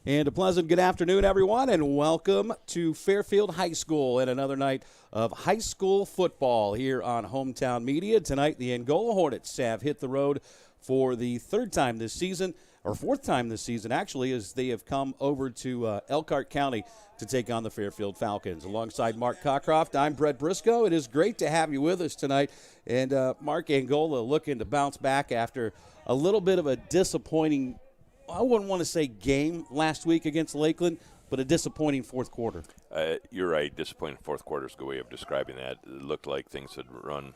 And a pleasant good afternoon, everyone, and welcome to Fairfield High School and another night of high school football here on Hometown Media. Tonight, the Angola Hornets have hit the road for the third time this season, or fourth time this season, actually, as they have come over to Elkhart County to take on the Fairfield Falcons. Alongside Mark Cockcroft, I'm Brett Briscoe. It is great to have you with us tonight. And Mark, Angola looking to bounce back after a little bit of a disappointing, I wouldn't want to say game last week against Lakeland, but a disappointing fourth quarter. You're right. Disappointing fourth quarter is a good way of describing that. It looked like things had run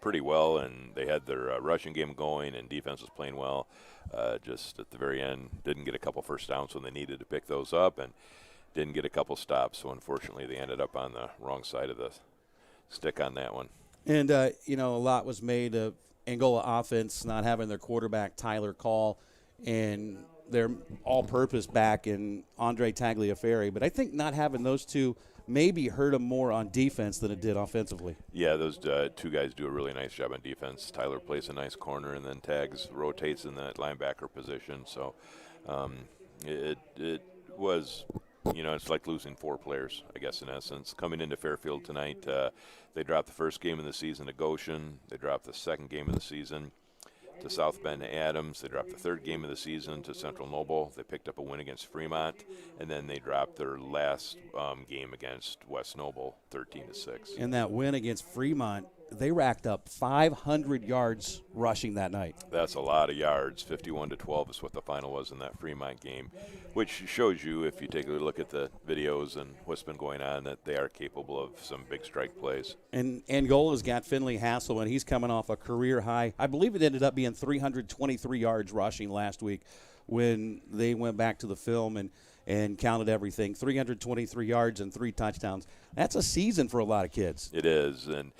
pretty well, and they had their rushing game going, and defense was playing well. Just at the very end, didn't get a couple first downs when they needed to pick those up, and didn't get a couple stops. So unfortunately, they ended up on the wrong side of the stick on that one. And, a lot was made of Angola offense not having their quarterback, Tyler Call, and their all-purpose back in Andre Tagliaferri. But I think not having those two maybe hurt them more on defense than it did offensively. Yeah, those two guys do a really nice job on defense. Tyler plays a nice corner, and then Tags rotates in that linebacker position. So it was, it's like losing four players, I guess, in essence. Coming into Fairfield tonight, they dropped the first game of the season to Goshen. They dropped the second game of the season to South Bend Adams. They dropped the third game of the season to Central Noble. They picked up a win against Fremont, and then they dropped their last game against West Noble, 13-6. And that win against Fremont, they racked up 500 yards rushing that night. That's a lot of yards. 51-12 is what the final was in that Fremont game, which shows you, if you take a look at the videos and what's been going on, that they are capable of some big strike plays. And Angola's got Finley Hassel, and he's coming off a career high. I believe it ended up being 323 yards rushing last week when they went back to the film and counted everything. 323 yards and 3 touchdowns. That's a season for a lot of kids. It is, and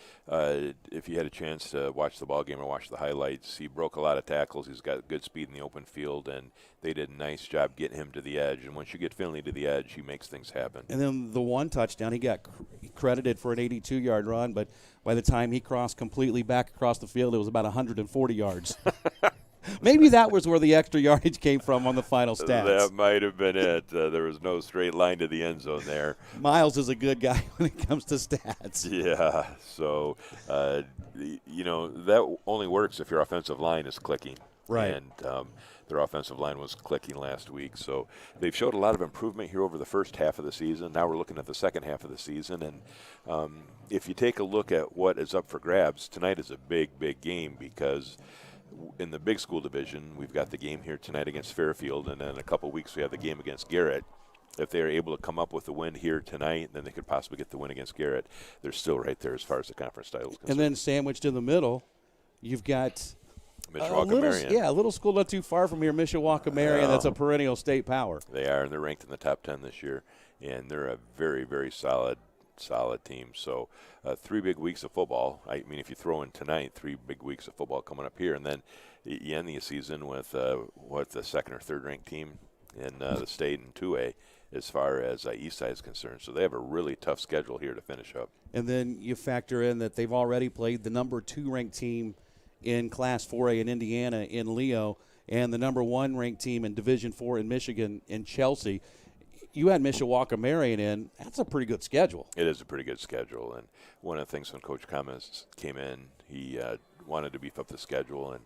if you had a chance to watch the ball game or watch the highlights, he broke a lot of tackles. He's got good speed in the open field, and they did a nice job getting him to the edge. And once you get Finley to the edge, he makes things happen. And then the one touchdown, he got credited for an 82-yard run, but by the time he crossed completely back across the field, it was about 140 yards. Maybe that was where the extra yardage came from on the final stats. That might have been it. There was no straight line to the end zone there. Miles is a good guy when it comes to stats. Yeah, so, that only works if your offensive line is clicking. Right. And their offensive line was clicking last week. So they've showed a lot of improvement here over the first half of the season. Now we're looking at the second half of the season. And if you take a look at what is up for grabs, tonight is a big, big game because – in the big school division, we've got the game here tonight against Fairfield, and then in a couple weeks we have the game against Garrett. If they're able to come up with the win here tonight, then they could possibly get the win against Garrett. They're still right there as far as the conference title is concerned. And then sandwiched in the middle, you've got Mishawaka-Marion. A little school not too far from here, Mishawaka-Marion. That's a perennial state power. They are, and they're ranked in the top 10 this year, and they're a very, very solid team. So 3 big weeks of football. I mean, if you throw in tonight, 3 big weeks of football coming up here, and then you end the season with the second or third ranked team in the state in 2A as far as Eastside is concerned. So they have a really tough schedule here to finish up. And then you factor in that they've already played the number 2 ranked team in Class 4A in Indiana in Leo, and the number 1 ranked team in Division 4 in Michigan in Chelsea. You had Mishawaka-Marion in. That's a pretty good schedule. It is a pretty good schedule. And one of the things when Coach Cummins came in, he wanted to beef up the schedule. And,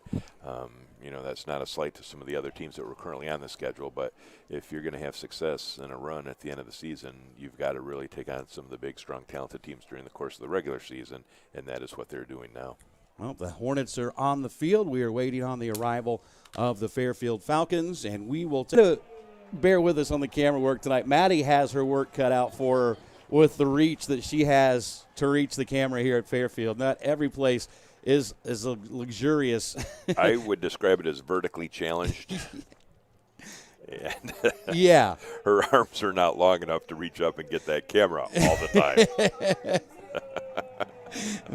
that's not a slight to some of the other teams that were currently on the schedule. But if you're going to have success in a run at the end of the season, you've got to really take on some of the big, strong, talented teams during the course of the regular season. And that is what they're doing now. Well, the Hornets are on the field. We are waiting on the arrival of the Fairfield Falcons. And we will bear with us on the camera work tonight. Maddie has her work cut out for her with the reach that she has to reach the camera here at Fairfield. Not every place is a luxurious. I would describe it as vertically challenged. And yeah. Her arms are not long enough to reach up and get that camera all the time.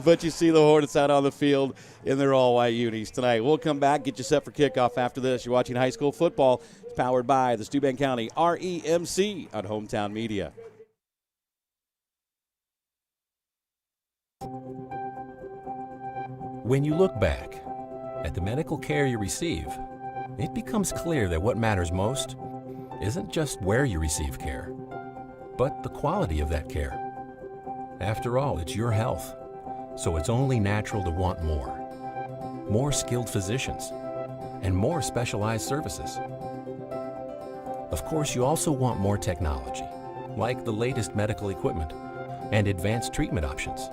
But you see the Hornets out on the field in their all-white unis tonight. We'll come back, get you set for kickoff after this. You're watching high school football. It's powered by the Steuben County REMC on Hometown Media. When you look back at the medical care you receive, it becomes clear that what matters most isn't just where you receive care, but the quality of that care. After all, it's your health, so it's only natural to want more. More skilled physicians and more specialized services. Of course, you also want more technology, like the latest medical equipment and advanced treatment options.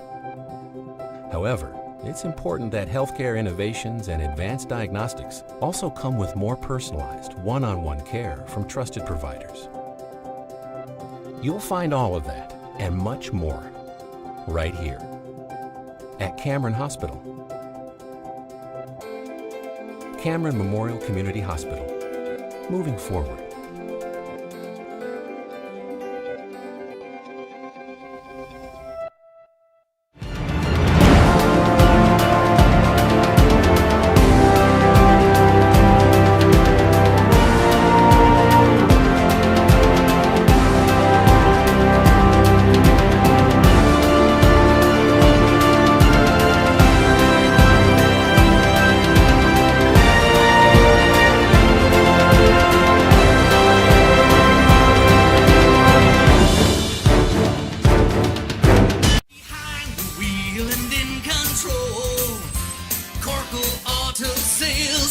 However, it's important that healthcare innovations and advanced diagnostics also come with more personalized, one-on-one care from trusted providers. You'll find all of that and much more right here at Cameron Hospital. Cameron Memorial Community Hospital, moving forward.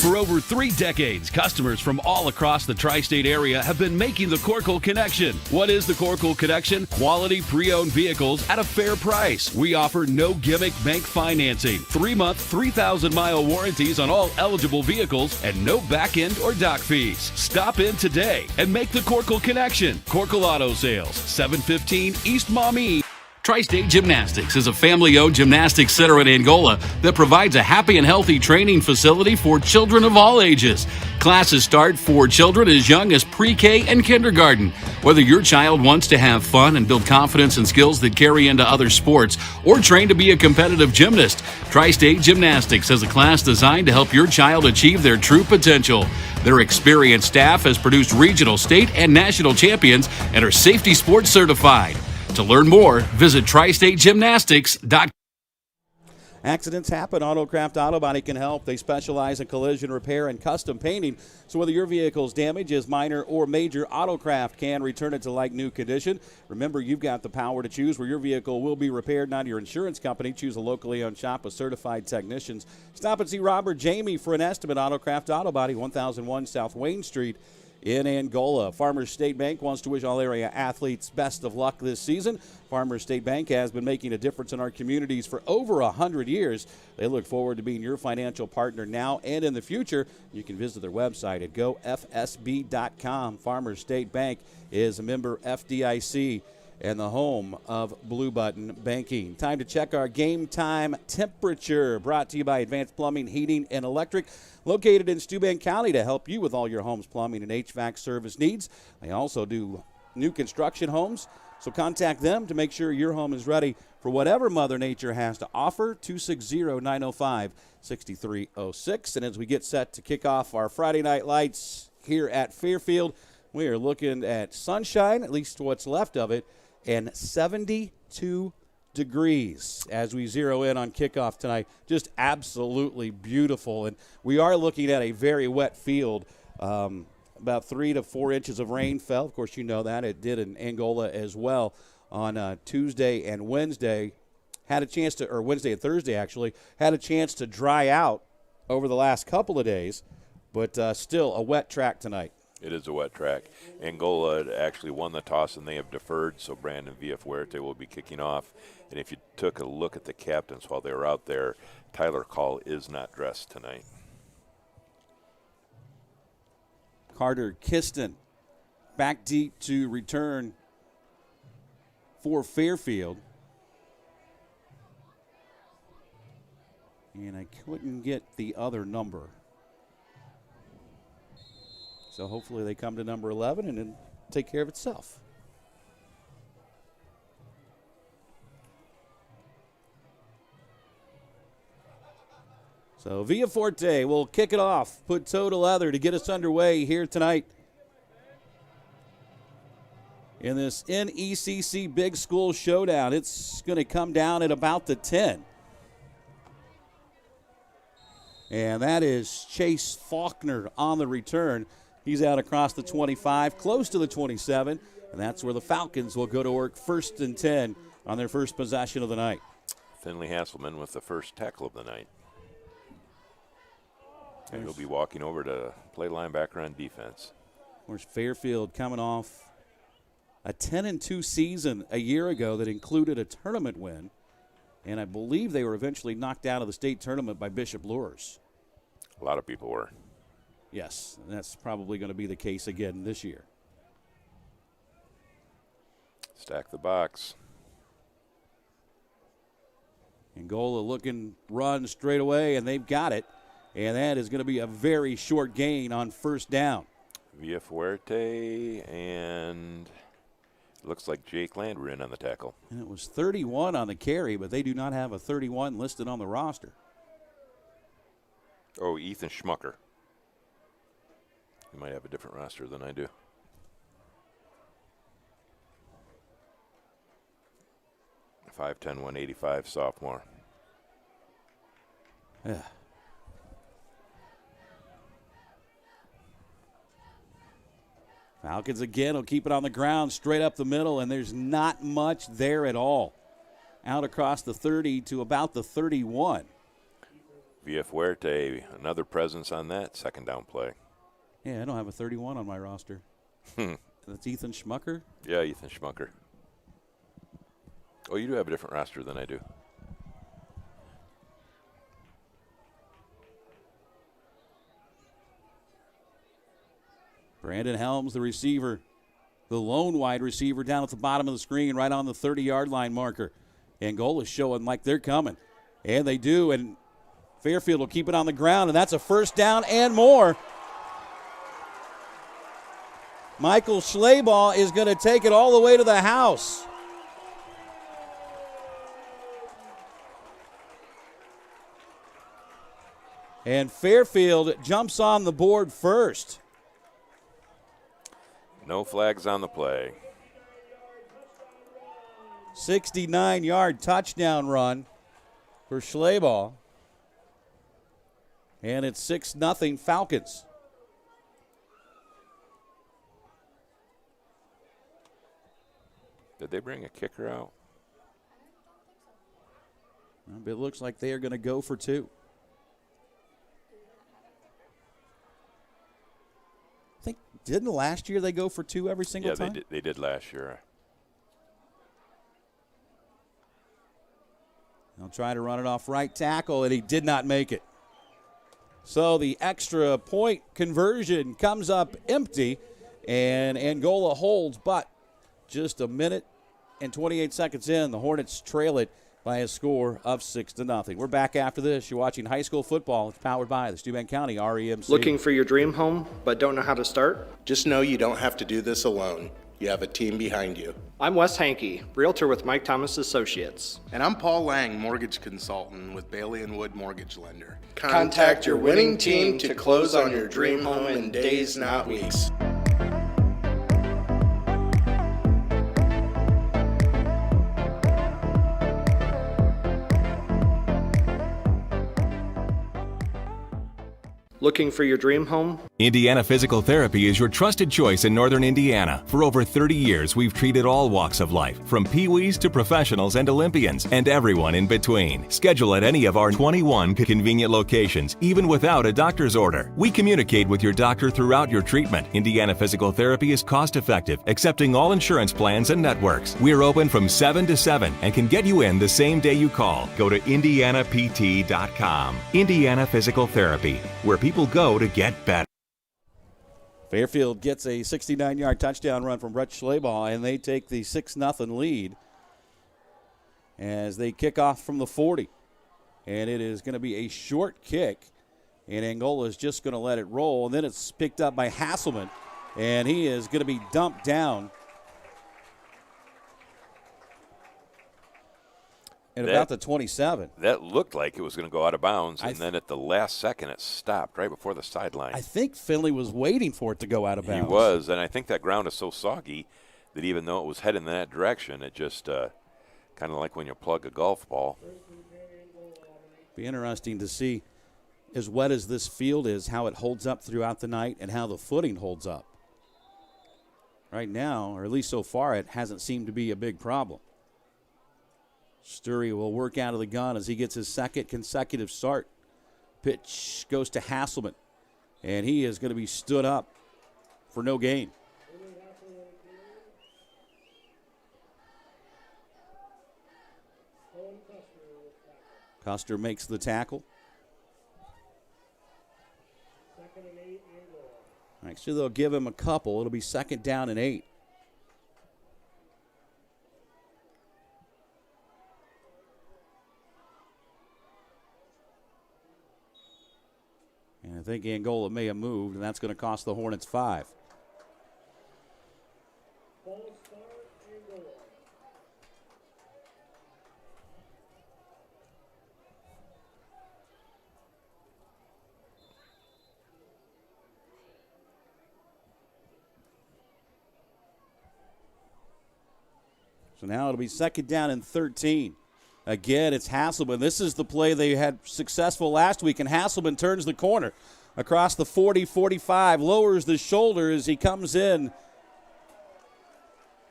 For over 3 decades, customers from all across the tri-state area have been making the Corkle Connection. What is the Corkle Connection? Quality pre-owned vehicles at a fair price. We offer no gimmick bank financing, 3-month, 3,000-mile warranties on all eligible vehicles, and no back-end or dock fees. Stop in today and make the Corkle Connection. Corkle Auto Sales, 715 East Maumee. Tri-State Gymnastics is a family-owned gymnastics center in Angola that provides a happy and healthy training facility for children of all ages. Classes start for children as young as pre-K and kindergarten. Whether your child wants to have fun and build confidence and skills that carry into other sports or train to be a competitive gymnast, Tri-State Gymnastics has a class designed to help your child achieve their true potential. Their experienced staff has produced regional, state, and national champions and are safety sports certified. To learn more, visit tristategymnastics.com. Accidents happen. Autocraft Auto Body can help. They specialize in collision repair and custom painting. So whether your vehicle's damage is minor or major, Autocraft can return it to like new condition. Remember, you've got the power to choose where your vehicle will be repaired, not your insurance company. Choose a locally owned shop with certified technicians. Stop and see Robert Jamie for an estimate. Autocraft Auto Body, 1001 South Wayne Street in Angola. Farmers State Bank wants to wish all area athletes best of luck this season. Farmers State Bank has been making a difference in our communities for over 100 years. They look forward to being your financial partner now and in the future. You can visit their website at gofsb.com. Farmers State Bank is a member FDIC and the home of Blue Button Banking. Time to check our game time temperature, brought to you by Advanced Plumbing, Heating, and Electric, located in Steuben County to help you with all your home's plumbing and HVAC service needs. They also do new construction homes, so contact them to make sure your home is ready for whatever Mother Nature has to offer. 260-905-6306. And as we get set to kick off our Friday Night Lights here at Fairfield, we are looking at sunshine, at least what's left of it, and 72 degrees as we zero in on kickoff tonight. Just absolutely beautiful. And we are looking at a very wet field. About 3 to 4 inches of rain fell. Of course, you know that. It did in Angola as well on Tuesday and Wednesday. Had a chance to, or Wednesday and Thursday actually, had a chance to dry out over the last couple of days, but still a wet track tonight. It is a wet track. Angola actually won the toss, and they have deferred, so Brandon Villafuerte will be kicking off. And if you took a look at the captains while they were out there, Tyler Call is not dressed tonight. Carter Kiston back deep to return for Fairfield. And I couldn't get the other number. So hopefully they come to number 11 and then take care of itself. So Villafuerte will kick it off, put toe to leather to get us underway here tonight in this NECC Big School Showdown. It's going to come down at about the 10. And that is Chase Faulkner on the return. He's out across the 25, close to the 27, and that's where the Falcons will go to work 1st and 10 on their first possession of the night. Finley Hasselman with the first tackle of the night. And he'll be walking over to play linebacker on defense. Of course, Fairfield coming off a 10-2 season a year ago that included a tournament win, and I believe they were eventually knocked out of the state tournament by Bishop Lures. A lot of people were. Yes, and that's probably going to be the case again this year. Stack the box. Angola looking run straight away, and they've got it. And that is going to be a very short gain on first down. Villa Fuerte and looks like Jake Land were in on the tackle. And it was 31 on the carry, but they do not have a 31 listed on the roster. Oh, Ethan Schmucker. He might have a different roster than I do. – 5'10", 185, sophomore. Yeah. Falcons again will keep it on the ground straight up the middle, and there's not much there at all. Out across the 30 to about the 31. Villa Fuerte, another presence on that second down play. Yeah, I don't have a 31 on my roster. That's Ethan Schmucker? Yeah, Ethan Schmucker. Oh, you do have a different roster than I do. Brandon Helms, the receiver, the lone wide receiver down at the bottom of the screen right on the 30-yard line marker. Angola's showing like they're coming. And they do, and Fairfield will keep it on the ground, and that's a first down and more. Michael Schleybaugh is going to take it all the way to the house. And Fairfield jumps on the board first. No flags on the play. 69-yard touchdown run for Schleybaugh. And it's 6-0 Falcons. Did they bring a kicker out? It looks like they are going to go for two. I think, didn't last year they go for two every single time? Yeah, they did last year. They'll try to run it off right tackle, and he did not make it. So the extra point conversion comes up empty, and Angola holds, but just a minute and 28 seconds in, the Hornets trail it by a score of 6-0. We're back after this. You're watching high school football. It's powered by the Steuben County REMC. Looking for your dream home, but don't know how to start? Just know you don't have to do this alone. You have a team behind you. I'm Wes Hankey, realtor with Mike Thomas Associates. And I'm Paul Lang, mortgage consultant with Bailey & Wood Mortgage Lender. Contact your winning team to close on your dream home in days, not weeks. Looking for your dream home? Indiana Physical Therapy is your trusted choice in Northern Indiana. For over 30 years, we've treated all walks of life, from peewees to professionals and Olympians, and everyone in between. Schedule at any of our 21 convenient locations, even without a doctor's order. We communicate with your doctor throughout your treatment. Indiana Physical Therapy is cost-effective, accepting all insurance plans and networks. We're open from 7 to 7 and can get you in the same day you call. Go to indianapt.com. Indiana Physical Therapy, where people go to get better. Fairfield gets a 69-yard touchdown run from Brett Schleybaugh, and they take the 6-0 lead as they kick off from the 40. And it is going to be a short kick, and Angola is just going to let it roll. And then it's picked up by Hasselman, and he is going to be dumped down at about the 27. That looked like it was going to go out of bounds, and then at the last second it stopped right before the sideline. I think Finley was waiting for it to go out of bounds. He was, and I think that ground is so soggy that even though it was heading in that direction, it just kind of like when you plug a golf ball. Be interesting to see as wet as this field is, how it holds up throughout the night and how the footing holds up. Right now, or at least so far, it hasn't seemed to be a big problem. Sturry will work out of the gun as he gets his second consecutive start. Pitch goes to Hasselman, and he is going to be stood up for no gain. Custer makes the tackle. Actually, they'll give him a couple. It'll be 2nd down and 8. And I think Angola may have moved, and that's going to cost the Hornets 5. So now it'll be 2nd down and 13. Again, it's Hasselman. This is the play they had successful last week, and Hasselman turns the corner across the 40-45, lowers the shoulder as he comes in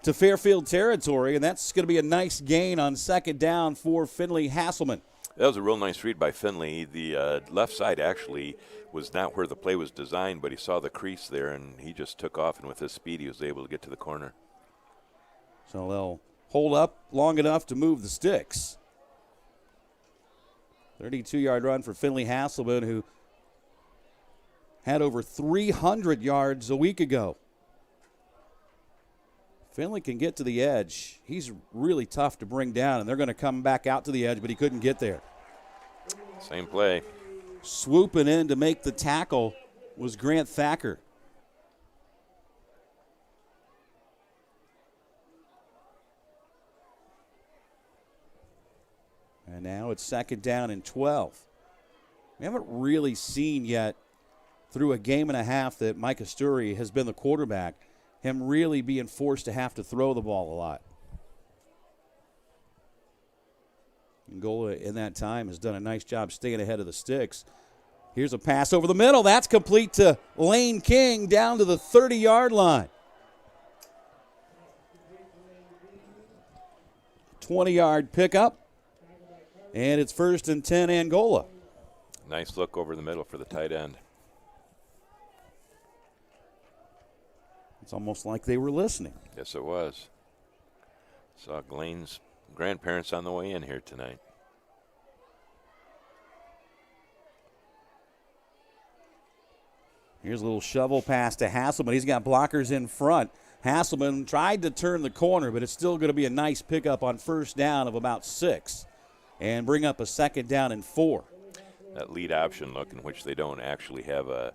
to Fairfield territory, and that's going to be a nice gain on 2nd down for Finley Hasselman. That was a real nice read by Finley. The left side actually was not where the play was designed, but he saw the crease there, and he just took off, and with his speed, he was able to get to the corner. So they'll hold up long enough to move the sticks. 32-yard run for Finley Hasselman, who had over 300 yards a week ago. Finley can get to the edge. He's really tough to bring down, and they're going to come back out to the edge, but he couldn't get there. Same play. Swooping in to make the tackle was Grant Thacker. And now it's 2nd down and 12. We haven't really seen yet through a game and a half that Micah Sturry has been the quarterback, him really being forced to have to throw the ball a lot. Angola in that time has done a nice job staying ahead of the sticks. Here's a pass over the middle. That's complete to Lane King down to the 30-yard line. 20-yard pickup. And it's 1st and 10 Angola. Nice look over the middle for the tight end. It's almost like they were listening. Yes, it was. Saw Lane's grandparents on the way in here tonight. Here's a little shovel pass to Hasselman. He's got blockers in front. Hasselman tried to turn the corner, but it's still going to be a nice pickup on 1st down of about 6. And bring up a 2nd down and 4. That lead option look in which they don't actually have a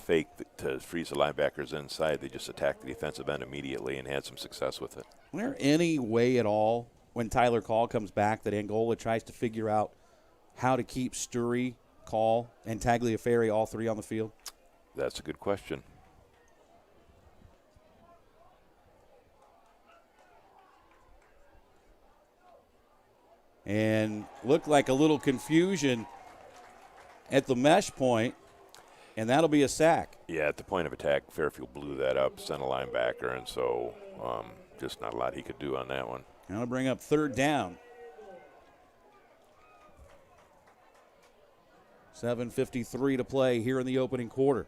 fake to freeze the linebackers inside. They just attack the defensive end immediately and had some success with it. Is there any way at all when Tyler Call comes back that Angola tries to figure out how to keep Sturry, Call, and Tagliaferri all three on the field? That's a good question. And looked like a little confusion at the mesh point, and that'll be a sack. Yeah, at the point of attack, Fairfield blew that up, sent a linebacker, and so just not a lot he could do on that one. That'll bring up 3rd down. 7:53 to play here in the opening quarter.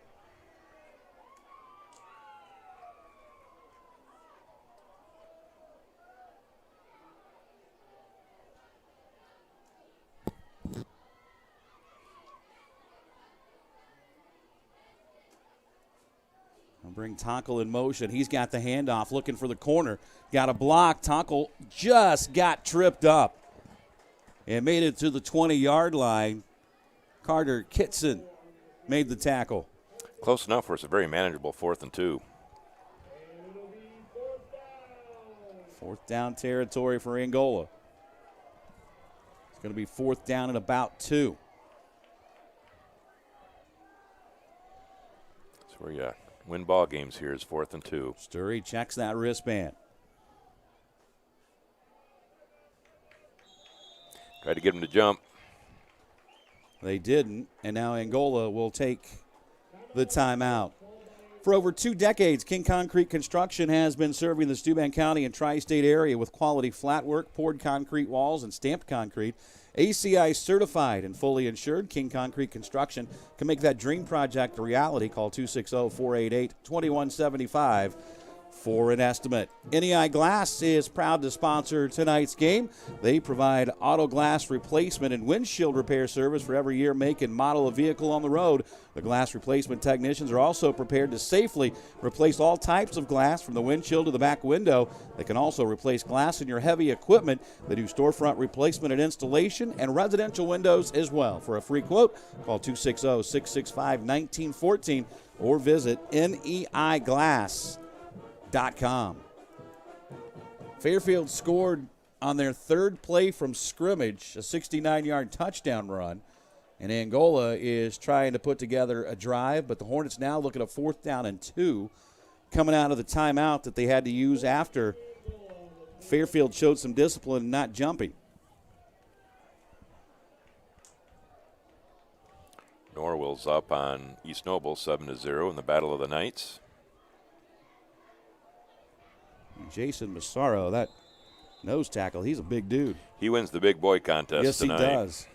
Bring Tonkel in motion. He's got the handoff, looking for the corner. Got a block. Tonkel just got tripped up and made it to the 20-yard line. Carter Kitson made the tackle. Close enough where it's a very manageable 4th and 2. 4th down territory for Angola. It's going to be 4th down and about 2. That's where you win ball games here is 4th and 2. Sturry checks that wristband. Tried to get him to jump. They didn't, and now Angola will take the timeout. For over 2 decades, King Concrete Construction has been serving the Steuben County and tri-state area with quality flat work, poured concrete walls, and stamped concrete. ACI certified and fully insured, King Concrete Construction can make that dream project a reality. Call 260-488-2175 for an estimate. NEI Glass is proud to sponsor tonight's game. They provide auto glass replacement and windshield repair service for every year, make, and model of vehicle on the road. The glass replacement technicians are also prepared to safely replace all types of glass from the windshield to the back window. They can also replace glass in your heavy equipment. They do storefront replacement and installation and residential windows as well. For a free quote, call 260-665-1914 or visit neiglass.com. Fairfield scored on their third play from scrimmage, a 69-yard touchdown run, and Angola is trying to put together a drive, but the Hornets now look at a 4th down and 2 coming out of the timeout that they had to use after Fairfield showed some discipline and not jumping. Norwell's up on East Noble 7-0 in the Battle of the Knights. Jason Massaro, that nose tackle, he's a big dude. He wins the big boy contest tonight. Yes, he does.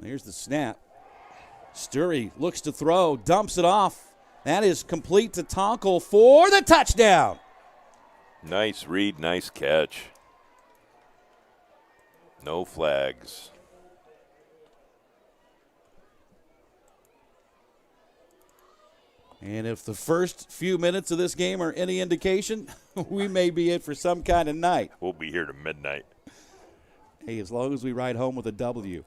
Here's the snap. Sturry looks to throw, dumps it off. That is complete to Tonkel for the touchdown. Nice read, nice catch. No flags. And if the first few minutes of this game are any indication, we may be in for some kind of night. We'll be here to midnight. Hey, as long as we ride home with a W.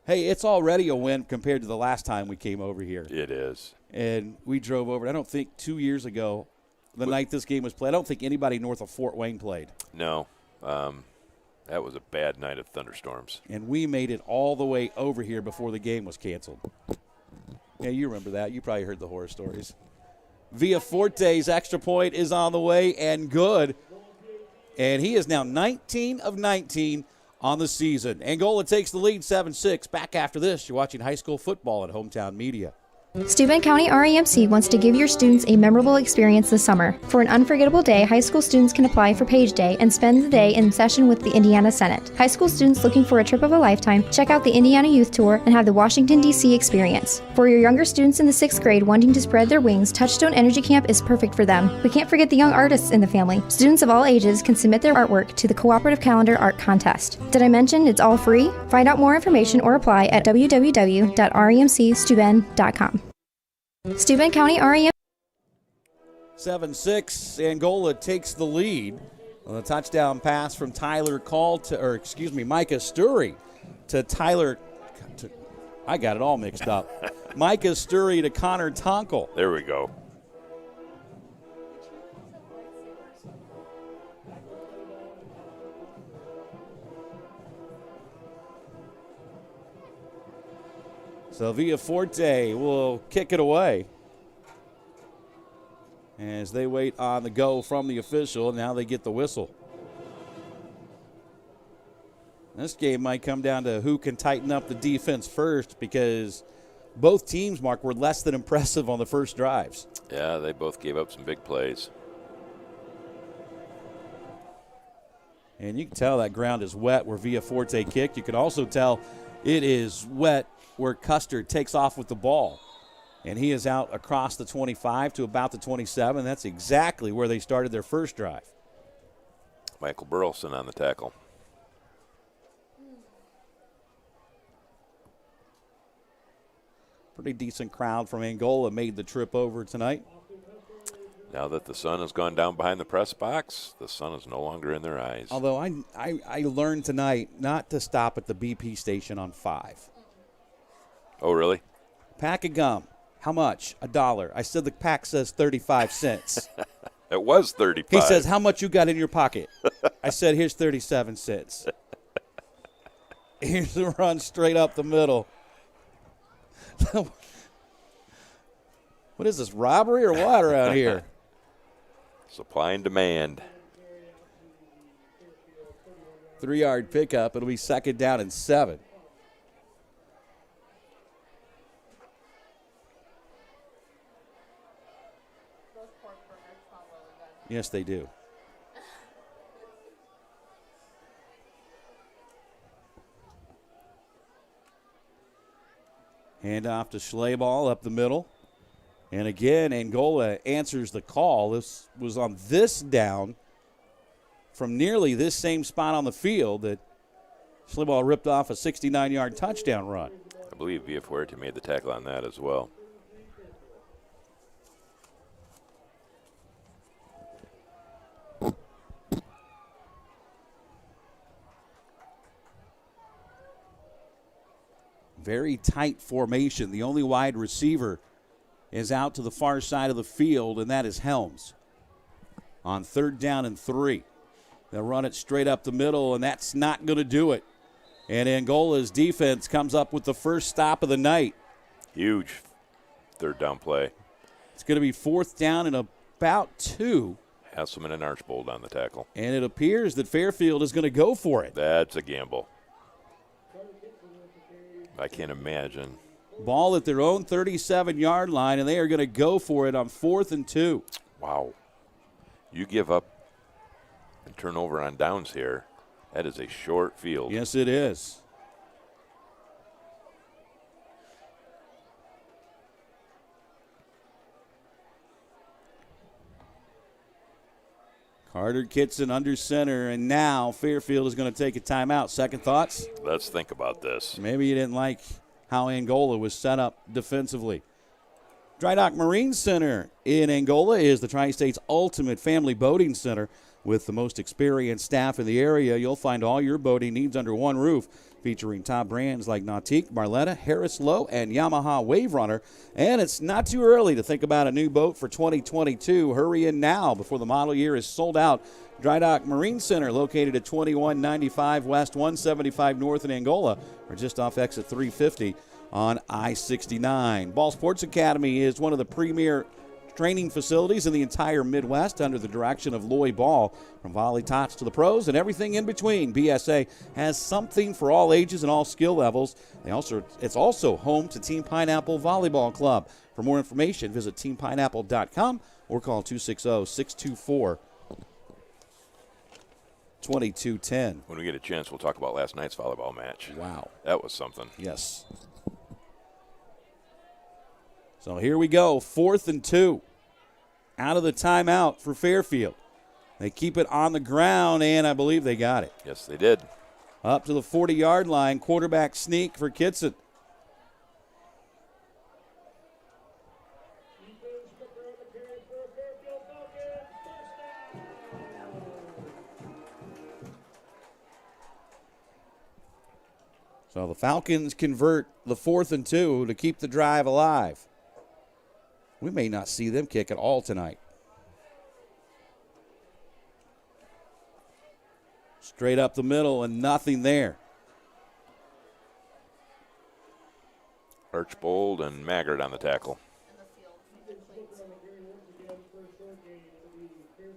Hey, it's already a win compared to the last time we came over here. It is. And we drove over. I don't think 2 years ago, the night this game was played, I don't think anybody north of Fort Wayne played. No. That was a bad night of thunderstorms. And we made it all the way over here before the game was canceled. Yeah, you remember that. You probably heard the horror stories. Villaforte's extra point is on the way and good. And he is now 19 of 19 on the season. Angola takes the lead 7-6. Back after this, you're watching high school football at Hometown Media. Steuben County REMC wants to give your students a memorable experience this summer. For an unforgettable day, high school students can apply for Page Day and spend the day in session with the Indiana Senate. High school students looking for a trip of a lifetime, check out the Indiana Youth Tour and have the Washington, D.C. experience. For your younger students in the 6th grade wanting to spread their wings, Touchstone Energy Camp is perfect for them. We can't forget the young artists in the family. Students of all ages can submit their artwork to the Cooperative Calendar Art Contest. Did I mention it's all free? Find out more information or apply at www.remcsteuben.com. Steuben County REM 7-6. Angola takes the lead on a touchdown pass from Micah Sturry to Tyler. I got it all mixed up. Micah Sturry to Connor Tonkel. There we go. So Villaforte will kick it away as they wait on the go from the official. Now they get the whistle. This game might come down to who can tighten up the defense first, because both teams, Mark, were less than impressive on the first drives. Yeah, they both gave up some big plays. And you can tell that ground is wet where Villaforte kicked. You can also tell it is wet where Custer takes off with the ball. And he is out across the 25 to about the 27. That's exactly where they started their first drive. Michael Burleson on the tackle. Pretty decent crowd from Angola made the trip over tonight. Now that the sun has gone down behind the press box, the sun is no longer in their eyes. Although I learned tonight not to stop at the BP station on 5. Oh, really? Pack of gum. How much? $1. I said the pack says 35 cents. It was 35. He says, how much you got in your pocket? I said, here's 37 cents. Here's the run straight up the middle. What is this, robbery or what around here? Supply and demand. 3-yard pickup. It'll be 2nd down and 7. Yes, they do. Handoff to Schleball up the middle. And again, Angola answers the call. This was on this down from nearly this same spot on the field that Schleball ripped off a 69-yard touchdown run. I believe Villa Fuerte made the tackle on that as well. Very tight formation. The only wide receiver is out to the far side of the field, and that is Helms. On 3rd down and 3. They'll run it straight up the middle, and that's not going to do it. And Angola's defense comes up with the first stop of the night. Huge 3rd down play. It's going to be 4th down and about 2. Hasselman and Archbold on the tackle. And it appears that Fairfield is going to go for it. That's a gamble. I can't imagine. Ball at their own 37-yard line, and they are going to go for it on 4th and 2. Wow. You give up and turn over on downs here. That is a short field. Yes, it is. Carter Kitson under center, and now Fairfield is going to take a timeout. Second thoughts? Let's think about this. Maybe you didn't like how Angola was set up defensively. Dry Dock Marine Center in Angola is the Tri-State's ultimate family boating center. With the most experienced staff in the area, you'll find all your boating needs under one roof, featuring top brands like Nautique, Marletta, Harris Lowe, and Yamaha Wave Runner. And it's not too early to think about a new boat for 2022. Hurry in now before the model year is sold out. Dry Dock Marine Center, located at 2195 West, 175 North in Angola, or just off exit 350 on I-69. Ball Sports Academy is one of the premier training facilities in the entire Midwest under the direction of Loy Ball. From volley tots to the pros and everything in between, BSA has something for all ages and all skill levels. It's also home to Team Pineapple Volleyball Club. For more information, visit teampineapple.com or call 260-624-2210. When we get a chance, we'll talk about last night's volleyball match. Wow. That was something. Yes. So here we go, 4th and 2. Out of the timeout for Fairfield. They keep it on the ground, and I believe they got it. Yes, they did. Up to the 40-yard line, quarterback sneak for Kitson. So the Falcons convert the 4th and 2 to keep the drive alive. We may not see them kick at all tonight. Straight up the middle and nothing there. Archbold and Maggard on the tackle.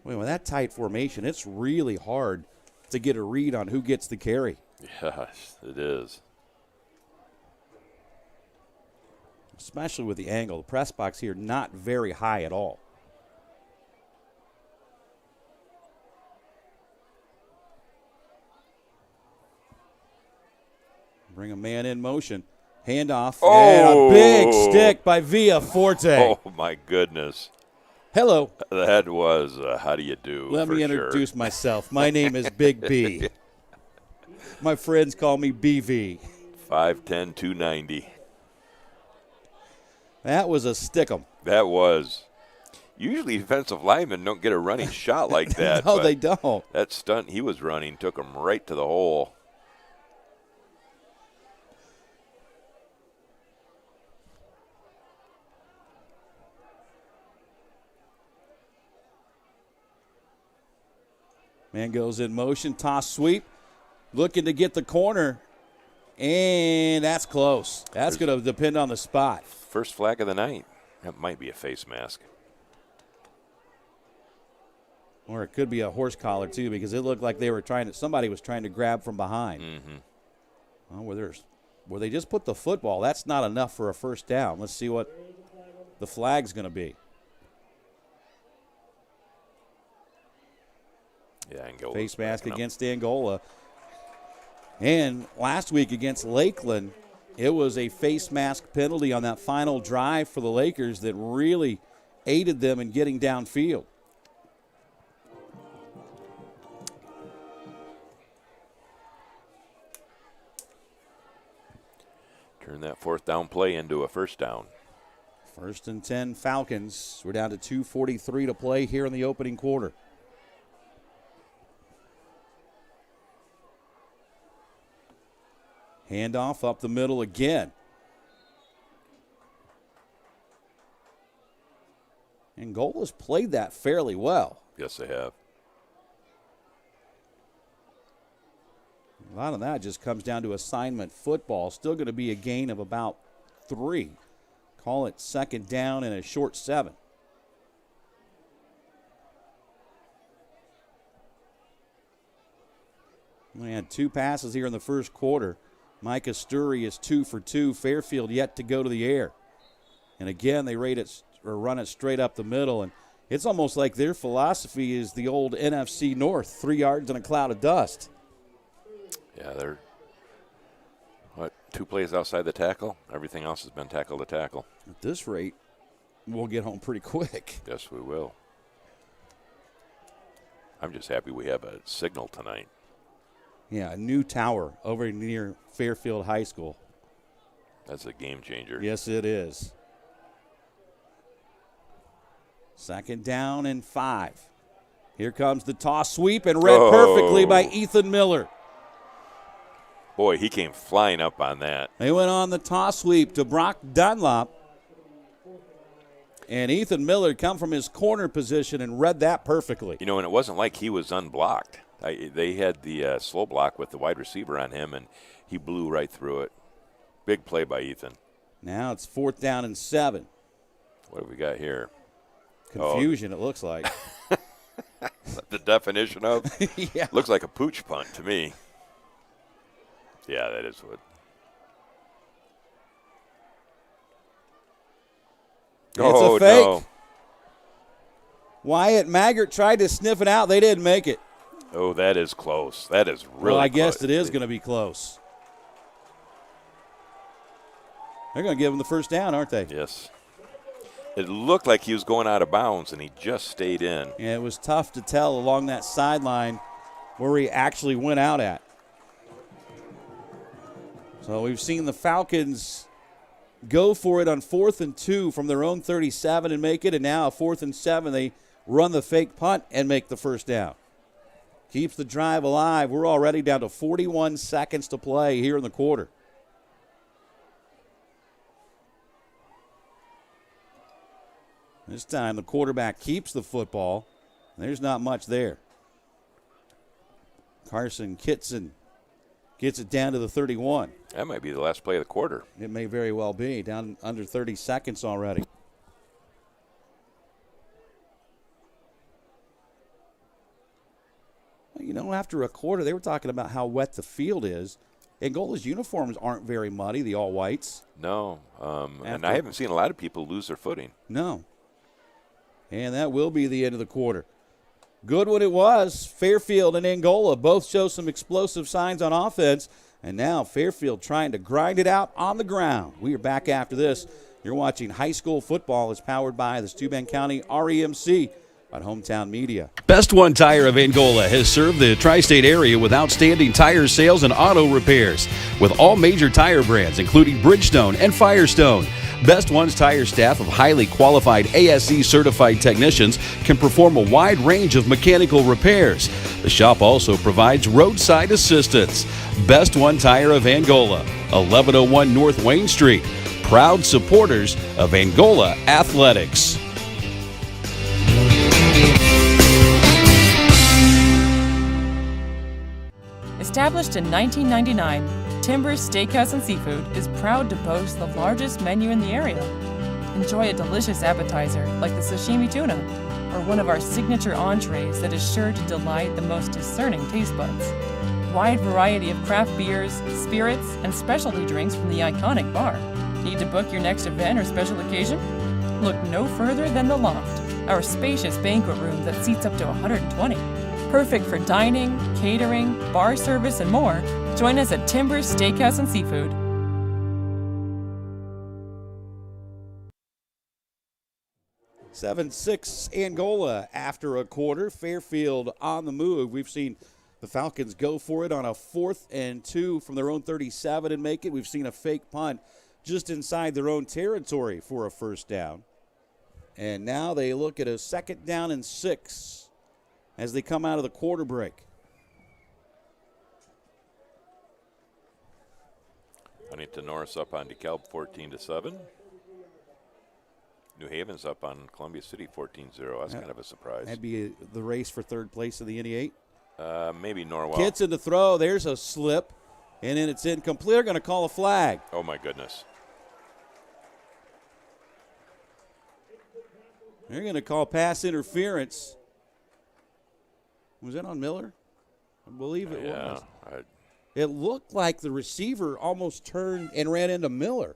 Wait, with that tight formation, it's really hard to get a read on who gets the carry. Yes, it is. Especially with the angle. The press box here not very high at all. Bring a man in motion. Handoff. Oh! And a big stick by Villa Forte. Oh, my goodness. Hello. That was how do you do? Let me introduce myself. My name is Big B. My friends call me BV. 5'10", 290. That was a stickum. That was. Usually defensive linemen don't get a running shot like that. No, but they don't. That stunt he was running took him right to the hole. Man goes in motion, toss sweep, looking to get the corner, and that's close. That's going to depend on the spot. First flag of the night. That might be a face mask. Or it could be a horse collar, too, because it looked like somebody was trying to grab from behind. Mm-hmm. Well, where they just put the football, that's not enough for a first down. Let's see what the flag's going to be. Yeah, Angola. Face mask against Angola. And last week against Lakeland, it was a face mask penalty on that final drive for the Lakers that really aided them in getting downfield. Turn that fourth down play into a first down. 1st and 10 Falcons. We're down to 2:43 to play here in the opening quarter. Handoff up the middle again. Angola's played that fairly well. Yes, they have. A lot of that just comes down to assignment football. Still going to be a gain of about 3. Call it 2nd down and a short 7. We had 2 passes here in the first quarter. Micah Sturry is 2 for 2. Fairfield yet to go to the air. And again, they run it straight up the middle. And it's almost like their philosophy is the old NFC North, 3 yards in a cloud of dust. Yeah, they're, 2 plays outside the tackle? Everything else has been tackle to tackle. At this rate, we'll get home pretty quick. Yes, we will. I'm just happy we have a signal tonight. Yeah, a new tower over near Fairfield High School. That's a game changer. Yes, it is. 2nd down and 5. Here comes the toss sweep and read perfectly by Ethan Miller. Boy, he came flying up on that. They went on the toss sweep to Brock Dunlop. And Ethan Miller come from his corner position and read that perfectly. You know, and it wasn't like he was unblocked. They had the slow block with the wide receiver on him, and he blew right through it. Big play by Ethan. Now it's 4th down and 7. What have we got here? Confusion, it looks like. The definition of? Yeah. Looks like a pooch punt to me. Yeah, that is what. It's a fake. No. Wyatt Maggart tried to sniff it out. They didn't make it. Oh, that is close. That is really Well, I close. guess it is going to be close. They're going to give him the first down, aren't they? Yes. It looked like he was going out of bounds, and he just stayed in. Yeah, it was tough to tell along that sideline where he actually went out at. So we've seen the Falcons go for it on 4th and 2 from their own 37 and make it, and now 4th and 7, they run the fake punt and make the first down. Keeps the drive alive. We're already down to 41 seconds to play here in the quarter. This time the quarterback keeps the football. There's not much there. Carson Kitson gets it down to the 31. That might be the last play of the quarter. It may very well be. Down under 30 seconds already. Well, you know, after a quarter, they were talking about how wet the field is. Angola's uniforms aren't very muddy, the all-whites. No, and I haven't seen a lot of people lose their footing. No. And that will be the end of the quarter. Good one it was. Fairfield and Angola both show some explosive signs on offense. And now Fairfield trying to grind it out on the ground. We are back after this. You're watching High School Football. It's powered by the Steuben County REMC on Hometown Media. Best One Tire of Angola has served the tri-state area with outstanding tire sales and auto repairs. With all major tire brands, including Bridgestone and Firestone. Best One's tire staff of highly qualified ASE certified technicians can perform a wide range of mechanical repairs. The shop also provides roadside assistance. Best One Tire of Angola, 1101 North Wayne Street. Proud supporters of Angola Athletics. Established in 1999, Timbers Steakhouse and Seafood is proud to boast the largest menu in the area. Enjoy a delicious appetizer like the sashimi tuna, or one of our signature entrees that is sure to delight the most discerning taste buds. Wide variety of craft beers, spirits, and specialty drinks from the iconic bar. Need to book your next event or special occasion? Look no further than the Loft, our spacious banquet room that seats up to 120. Perfect for dining, catering, bar service, and more. Join us at Timbers Steakhouse and Seafood. Seven six Angola after a quarter. Fairfield on the move. We've seen the Falcons go for it on a 4th and 2 from their own 37 and make it. We've seen a fake punt just inside their own territory for a first down. And now they look at a 2nd down and 6 as they come out of the quarter break. Huntington Norris up on DeKalb 14-7. New Haven's up on Columbia City 14-0. That's kind of a surprise. That'd be the race for third place in the NE8. Maybe Norwell. Gets in the throw. There's a slip. And then it's incomplete. They're going to call a flag. Oh, my goodness. They're going to call pass interference. Was that on Miller? I believe it was. It looked like the receiver almost turned and ran into Miller.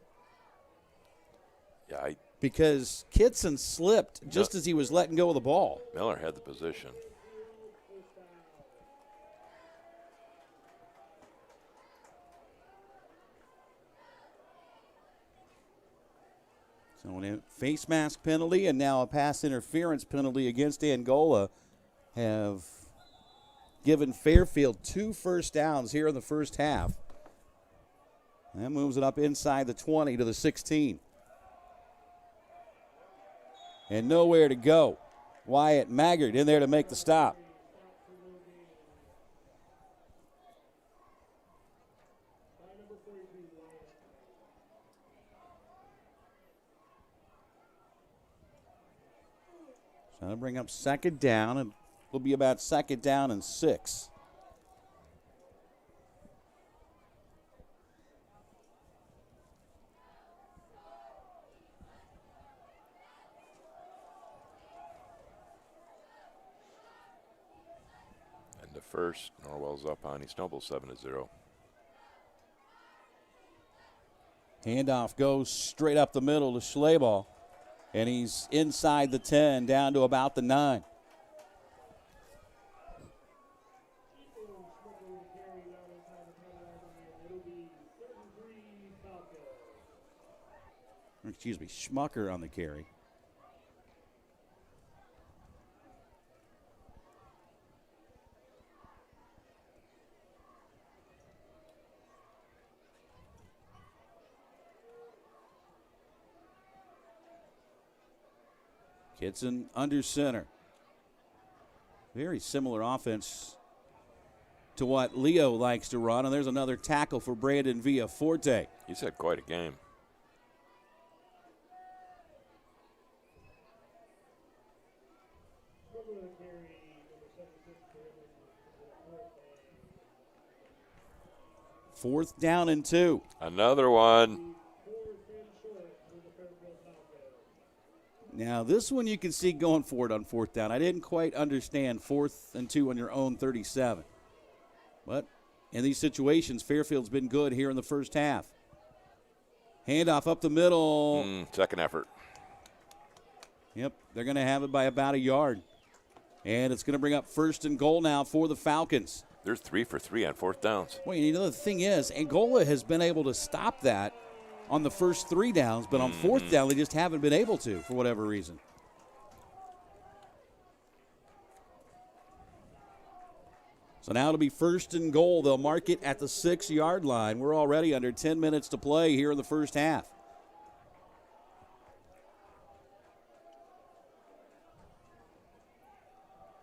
Yeah, because Kitson slipped just as he was letting go of the ball. Miller had the position. So a face mask penalty and now a pass interference penalty against Angola have given Fairfield 2 first downs here in the first half. That moves it up inside the 20 to the 16. And nowhere to go. Wyatt Maggard in there to make the stop. So that'll bring up 2nd down, and it'll be about 2nd down and 6. First, Norwell's up on East Noble 7-0. Handoff goes straight up the middle to Schlebel, and he's inside the 10, down to about the 9. Excuse me, Schmucker on the carry. Kitson under center. Very similar offense to what Leo likes to run. And there's another tackle for Brandon Villaforte. He's had quite a game. Fourth down and 2. Another one. Now, this one you can see going for it on 4th down. I didn't quite understand 4th and 2 on your own 37. But in these situations, Fairfield's been good here in the first half. Handoff up the middle. Second effort. Yep, they're going to have it by about a yard. And it's going to bring up 1st and goal now for the Falcons. They're 3 for 3 on 4th downs. Well, you know, the thing is, Angola has been able to stop that on the first 3 downs, but on 4th down, they just haven't been able to for whatever reason. So now it'll be 1st and goal. They'll mark it at the 6-yard line. We're already under 10 minutes to play here in the first half.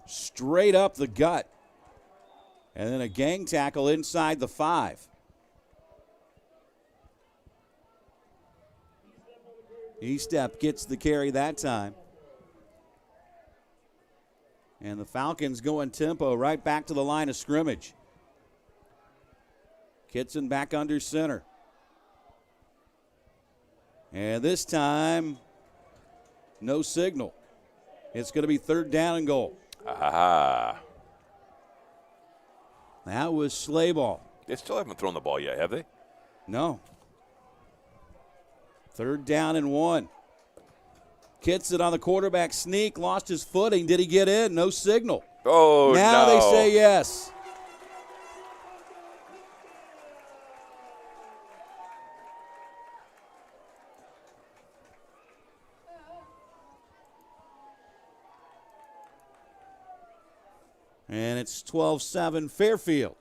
Straight up the gut. And then a gang tackle inside the 5. E-Step gets the carry that time. And the Falcons going tempo right back to the line of scrimmage. Kitson back under center. And this time, no signal. It's going to be 3rd down and goal. Ah. That was Slayball. They still haven't thrown the ball yet, have they? No. 3rd down and 1. Kitson on the quarterback sneak, lost his footing. Did he get in? No signal. Oh, now no. they say yes. And it's 12-7 Fairfield.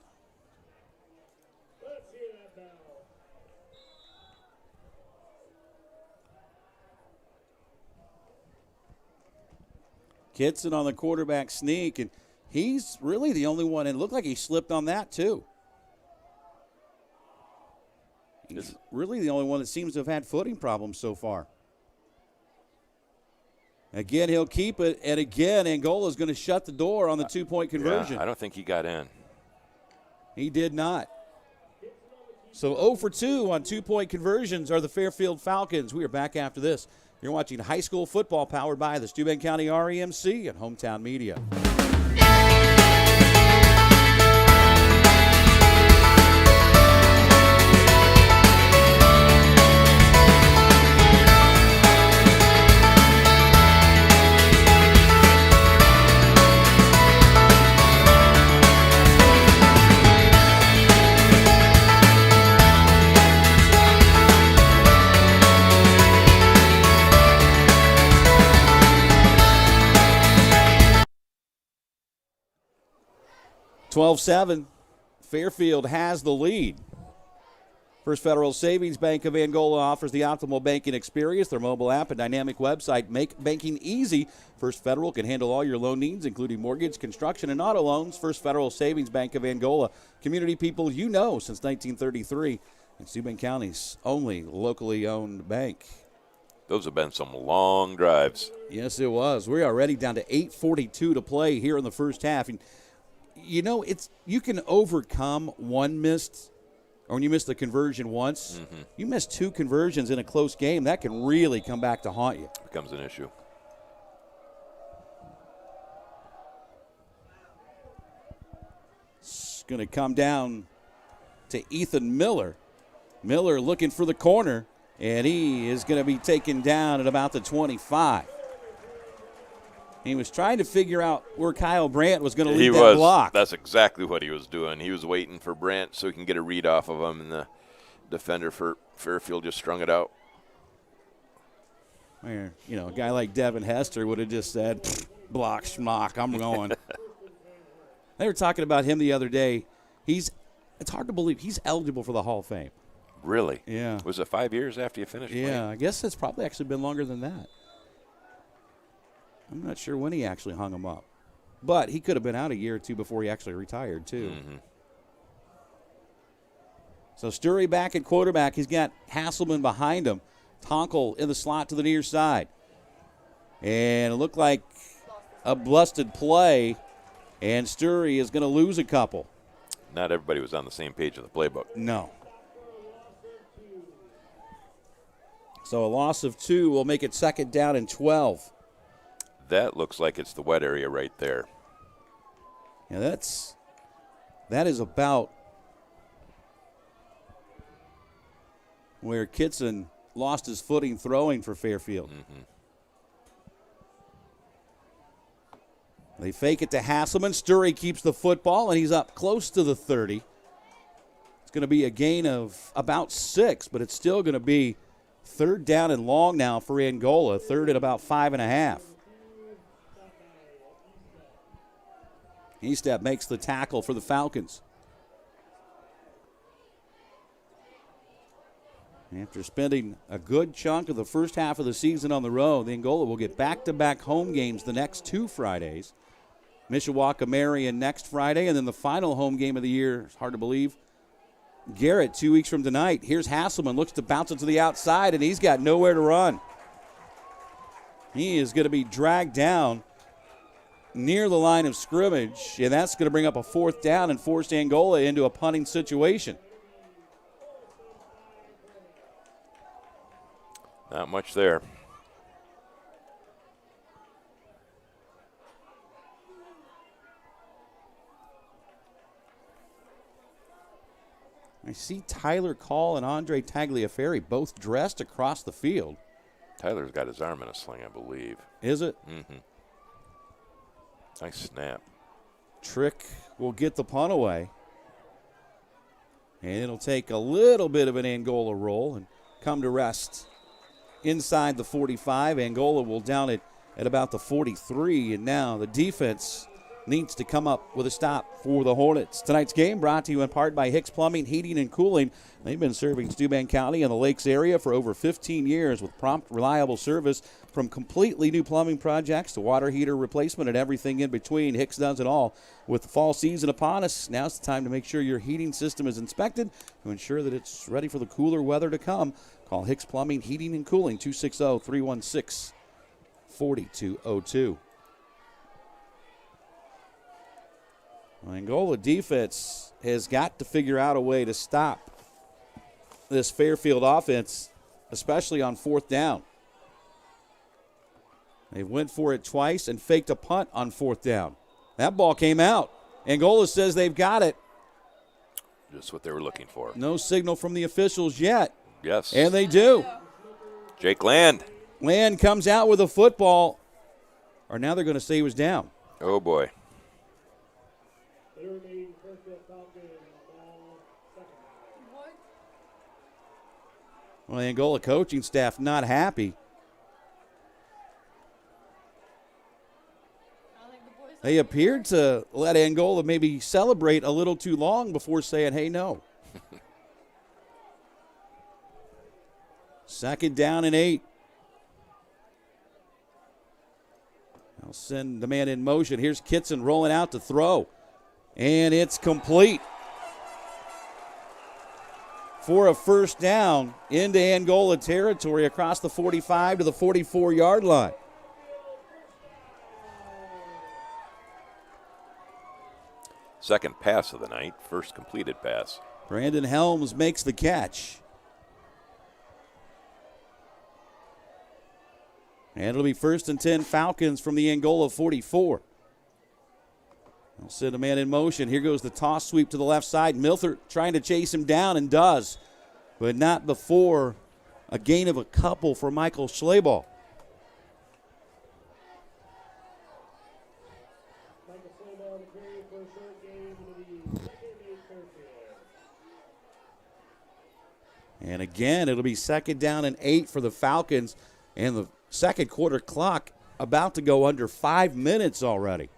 Kitson on the quarterback sneak, and he's really the only one, and it looked like he slipped on that too. He's really the only one that seems to have had footing problems so far. Again, he'll keep it, and again, Angola's going to shut the door on the 2-point conversion. Yeah, I don't think he got in. He did not. So 0 for 2 on 2-point conversions are the Fairfield Falcons. We are back after this. You're watching high school football powered by the Steuben County REMC and Hometown Media. (12-7). Fairfield has the lead. First Federal Savings Bank of Angola offers the optimal banking experience. Their mobile app and dynamic website make banking easy. First Federal can handle all your loan needs, including mortgage, construction, and auto loans. First Federal Savings Bank of Angola. Community people you know since 1933. And Steuben County's only locally owned bank. Those have been some long drives. Yes, it was. We're already down to 8:42 to play here in the first half. And you know, you can overcome one missed, or when you miss the conversion once, you miss 2 conversions in a close game, that can really come back to haunt you. Becomes an issue. It's going to come down to Ethan Miller. Miller looking for the corner, and he is going to be taken down at about the 25. He was trying to figure out where Kyle Brandt was going to lead that block. That's exactly what he was doing. He was waiting for Brandt so he can get a read off of him, and the defender for Fairfield just strung it out. Where, you know, a guy like Devin Hester would have just said, block, schmuck, I'm going. They were talking about him the other day. It's hard to believe he's eligible for the Hall of Fame. Really? Yeah. Was it 5 years after you finished playing? Yeah, I guess it's probably actually been longer than that. I'm not sure when he actually hung him up. But he could have been out a year or two before he actually retired, too. So Sturry back at quarterback. He's got Hasselman behind him. Tonkel in the slot to the near side. And it looked like a busted play, and Sturry is going to lose a couple. Not everybody was on the same page of the playbook. No. So a loss of 2 will make it 2nd down and 12. That looks like it's the wet area right there. Yeah, that is about where Kitson lost his footing throwing for Fairfield. They fake it to Hasselman. Sturry keeps the football, and he's up close to the 30. It's going to be a gain of about 6, but it's still going to be 3rd down and long now for Angola. 3rd and about 5.5. Estep makes the tackle for the Falcons. After spending a good chunk of the first half of the season on the road, the Angola will get back-to-back home games the next 2 Fridays. Mishawaka Marion next Friday, and then the final home game of the year, it's hard to believe, Garrett 2 weeks from tonight. Here's Hasselman, looks to bounce it to the outside, and he's got nowhere to run. He is going to be dragged down near the line of scrimmage, and that's going to bring up a 4th down and force Angola into a punting situation. Not much there. see Tyler Call and Andre Tagliaferri both dressed across the field. Tyler's got his arm in a sling, I believe. Is it? Mm-hmm. Nice snap. Trick will get the punt away. And it'll take a little bit of an Angola roll and come to rest inside the 45. Angola will down it at about the 43. And now the defense needs to come up with a stop for the Hornets. Tonight's game brought to you in part by Hicks Plumbing, Heating, and Cooling. They've been serving Steuben County and the Lakes area for over 15 years with prompt, reliable service from completely new plumbing projects to water heater replacement and everything in between. Hicks does it all. With the fall season upon us, now's the time to make sure your heating system is inspected to ensure that it's ready for the cooler weather to come. Call Hicks Plumbing, Heating, and Cooling, 260-316-4202. Angola defense has got to figure out a way to stop this Fairfield offense, especially on fourth down. They went for it twice and faked a punt on fourth down. That ball came out. Angola says they've got it. Just what they were looking for. No signal from the officials yet. Yes. And they do. Jake Land. Land comes out with a football. Or now they're going to say he was down. Oh, boy. Well, the Angola coaching staff not happy. They appeared to let Angola maybe celebrate a little too long before saying, hey, no. 2nd down and 8. I'll send the man in motion. Here's Kitson rolling out to throw. And it's complete for a first down into Angola territory across the 45 to the 44-yard line. Second pass of the night, first completed pass. Brandon Helms makes the catch. And it'll be 1st and 10 Falcons from the Angola 44. I'll send a man in motion. Here goes the toss sweep to the left side. Milthert trying to chase him down and does, but not before a gain of a couple for Michael Schlaball. And again, it'll be 2nd down and 8 for the Falcons, and the second quarter clock about to go under 5 minutes already.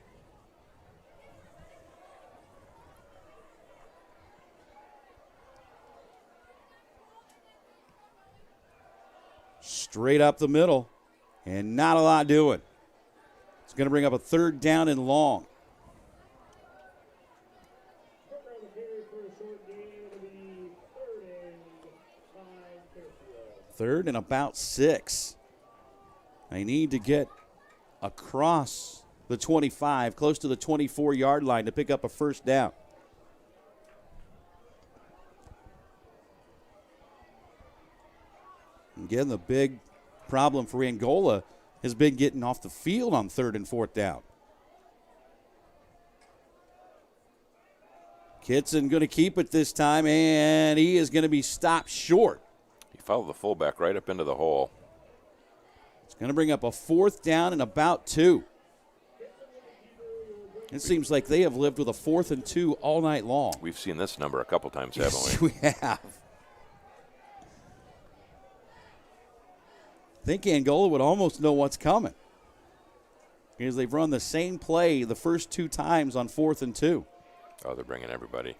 Straight up the middle, and not a lot doing. It's going to bring up a 3rd down and long. 3rd and about 6. They need to get across the 25, close to the 24-yard line to pick up a first down. Again, the big problem for Angola has been getting off the field on 3rd and 4th down. Kitson going to keep it this time, and he is going to be stopped short. He followed the fullback right up into the hole. It's going to bring up a 4th down and about 2. It seems like they have lived with a 4th and 2 all night long. We've seen this number a couple times, haven't Yes, we? we have. I think Angola would almost know what's coming because they've run the same play the first 2 times on 4th and 2. Oh, they're bringing everybody.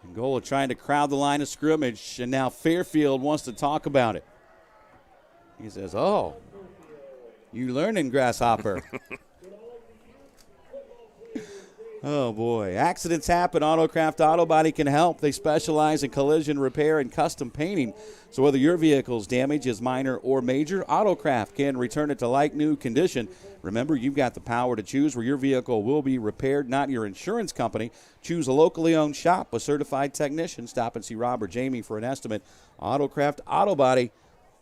Angola trying to crowd the line of scrimmage, and now Fairfield wants to talk about it. He says, oh, you learning, grasshopper. Oh, boy. Accidents happen. Autocraft Auto Body can help. They specialize in collision repair and custom painting. So whether your vehicle's damage is minor or major, Autocraft can return it to like-new condition. Remember, you've got the power to choose where your vehicle will be repaired, not your insurance company. Choose a locally owned shop with certified technicians. Stop and see Rob or Jamie for an estimate. Autocraft Auto Body,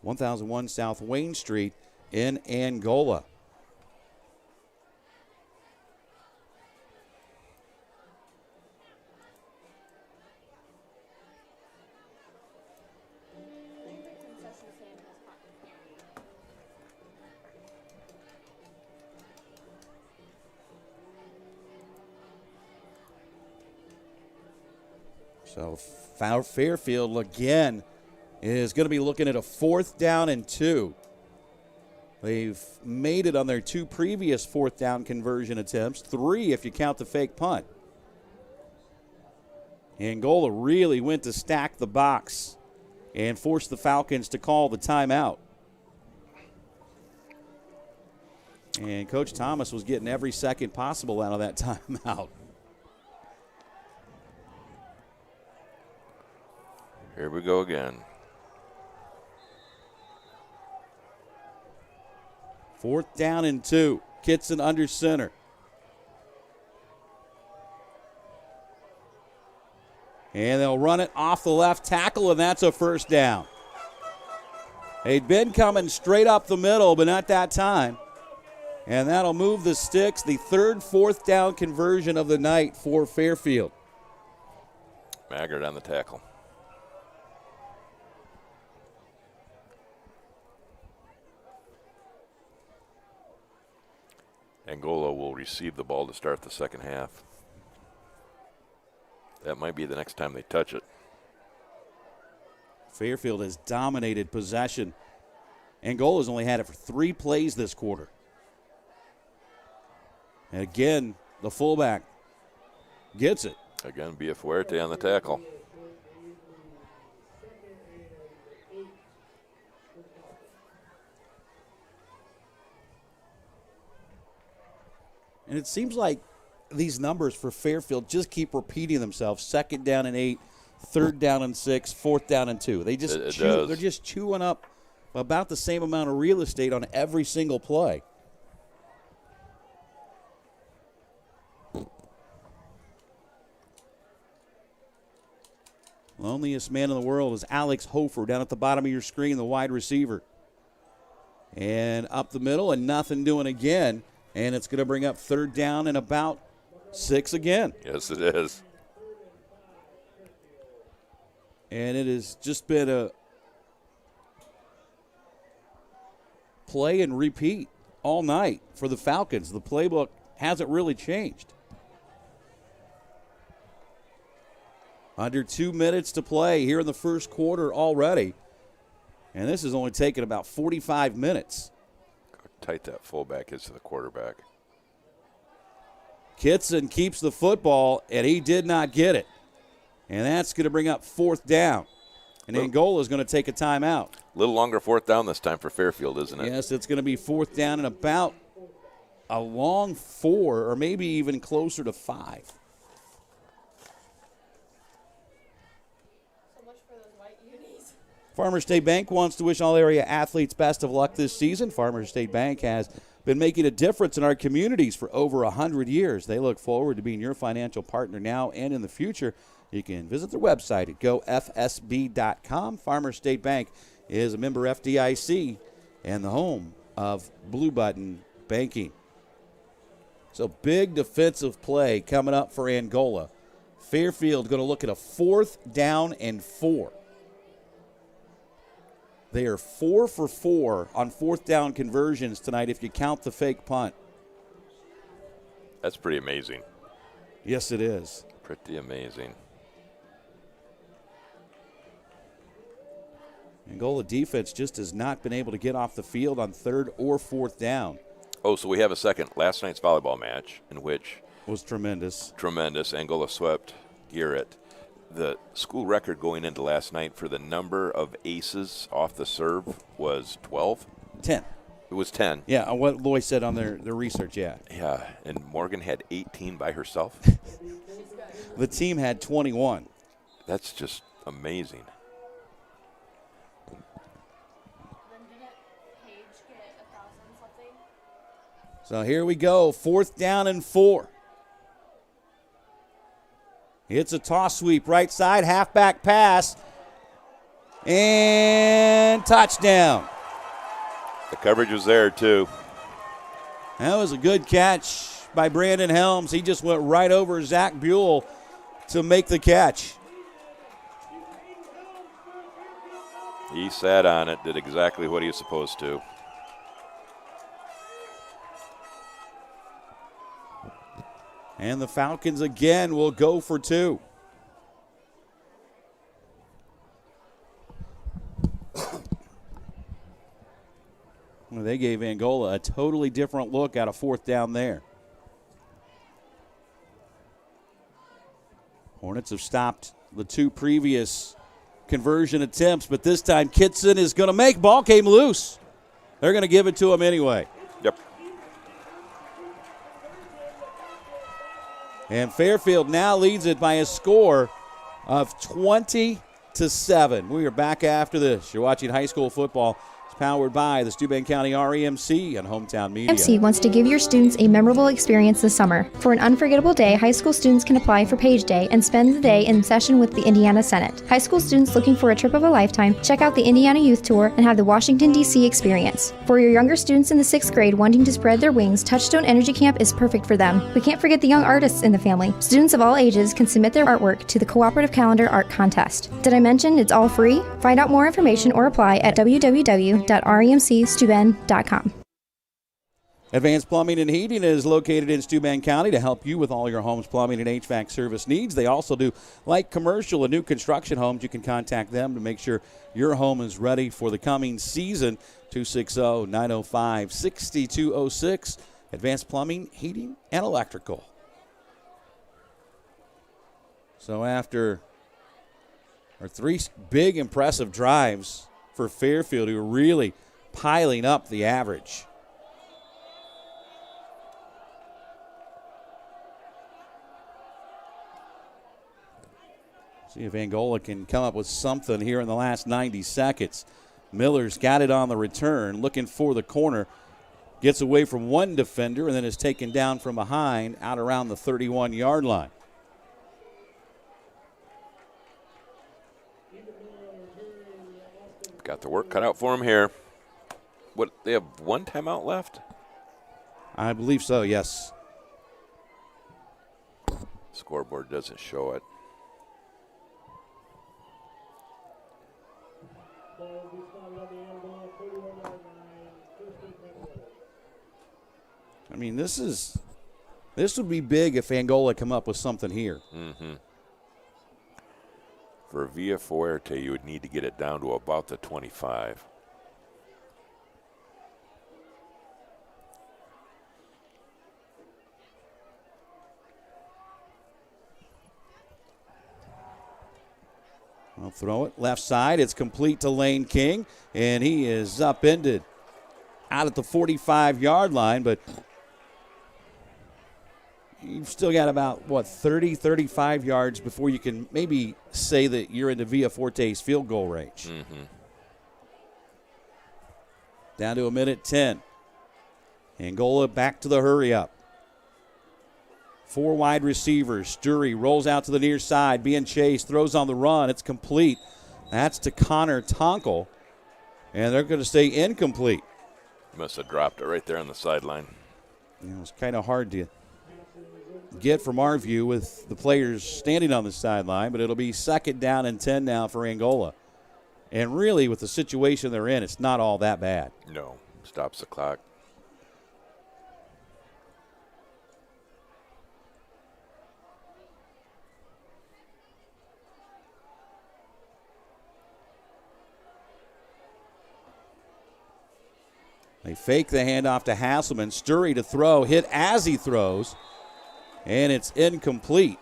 1001 South Wayne Street in Angola. So Fairfield again is going to be looking at a 4th down and 2. They've made it on their 2 previous 4th down conversion attempts, 3 if you count the fake punt. Angola really went to stack the box and forced the Falcons to call the timeout. And Coach Thomas was getting every second possible out of that timeout. Here we go again. 4th down and 2. Kitson under center. And they'll run it off the left tackle, and that's a 1st down. They'd been coming straight up the middle, but not that time. And that'll move the sticks. The 3rd 4th down conversion of the night for Fairfield. Maggard on the tackle. Angola will receive the ball to start the second half. That might be the next time they touch it. Fairfield has dominated possession. Angola's only had it for 3 plays this quarter. And again, the fullback gets it. Again, Biafuerte on the tackle. And it seems like these numbers for Fairfield just keep repeating themselves. 2nd down and 8, 3rd down and 6, 4th down and 2. They're just chewing up about the same amount of real estate on every single play. Loneliest man in the world is Alex Hofer down at the bottom of your screen, the wide receiver. And up the middle, and nothing doing again. And it's going to bring up 3rd down and about 6 again. Yes, it is. And it has just been a play and repeat all night for the Falcons. The playbook hasn't really changed. Under 2 minutes to play here in the first quarter already. And this has only taken about 45 minutes. How tight that fullback is to the quarterback. Kitson keeps the football, and he did not get it. And that's going to bring up 4th down. And Angola is going to take a timeout. A little longer 4th down this time for Fairfield, isn't it? Yes, it's going to be 4th down and about a long 4, or maybe even closer to 5. Farmers State Bank wants to wish all area athletes best of luck this season. Farmers State Bank has been making a difference in our communities for over 100 years. They look forward to being your financial partner now and in the future. You can visit their website at gofsb.com. Farmers State Bank is a member FDIC and the home of Blue Button Banking. So big defensive play coming up for Angola. Fairfield going to look at a 4th down and 4. They are 4 for 4 on 4th down conversions tonight if you count the fake punt. That's pretty amazing. Yes, it is. Pretty amazing. Angola defense just has not been able to get off the field on 3rd or 4th down. Oh, so we have a second. Last night's volleyball match in which was tremendous. Angola swept Garrett. The school record going into last night for the number of aces off the serve was 12? 10. It was 10. Yeah, what Loy said on their research, yeah. Yeah, and Morgan had 18 by herself. The team had 21. That's just amazing. So here we go, 4th down and 4. It's a toss sweep, right side, halfback pass, and touchdown. The coverage was there, too. That was a good catch by Brandon Helms. He just went right over Zach Buell to make the catch. He sat on it, did exactly what he was supposed to. And the Falcons again will go for 2. Well, they gave Angola a totally different look out of fourth down there. Hornets have stopped the two previous conversion attempts, but this time Kitson is going to make. Ball came loose. They're going to give it to him anyway. Yep. And Fairfield now leads it by a score of 20-7. We are back after this. You're watching high school football. Powered by the Steuben County REMC and Hometown Media. REMC wants to give your students a memorable experience this summer. For an unforgettable day, high school students can apply for Page Day and spend the day in session with the Indiana Senate. High school students looking for a trip of a lifetime, check out the Indiana Youth Tour and have the Washington, D.C. experience. For your younger students in the 6th grade wanting to spread their wings, Touchstone Energy Camp is perfect for them. We can't forget the young artists in the family. Students of all ages can submit their artwork to the Cooperative Calendar Art Contest. Did I mention it's all free? Find out more information or apply at www.remcsteuben.com. Advanced Plumbing and Heating is located in Steuben County to help you with all your home's plumbing and HVAC service needs. They also do light commercial and new construction homes. You can contact them to make sure your home is ready for the coming season. 260-905-6206. Advanced Plumbing, Heating, and Electrical. So after our three big impressive drives for Fairfield, who are really piling up the average. See if Angola can come up with something here in the last 90 seconds. Miller's got it on the return, looking for the corner. Gets away from one defender and then is taken down from behind out around the 31-yard line. Got the work cut out for him here. What, they have one timeout left? I believe so, yes. Scoreboard doesn't show it. I mean, this would be big if Angola come up with something here. Mm-hmm. For Villa Fuerte, you would need to get it down to about the 25. I'll throw it left side. It's complete to Lane King, and he is upended out at the 45-yard line, but you've still got about, 30, 35 yards before you can maybe say that you're into Villa Forte's field goal range. Mm-hmm. Down to 1:10. Angola back to the hurry-up. 4 wide receivers. Sturry rolls out to the near side, being chased, throws on the run. It's complete. That's to Connor Tonkel, and they're going to stay incomplete. Must have dropped it right there on the sideline. It was kind of hard to get from our view with the players standing on the sideline, but it'll be 2nd down and 10 now for Angola. And really, with the situation they're in, it's not all that bad. No, stops the clock. They fake the handoff to Hasselman. Sturry to throw, hit as he throws, and it's incomplete.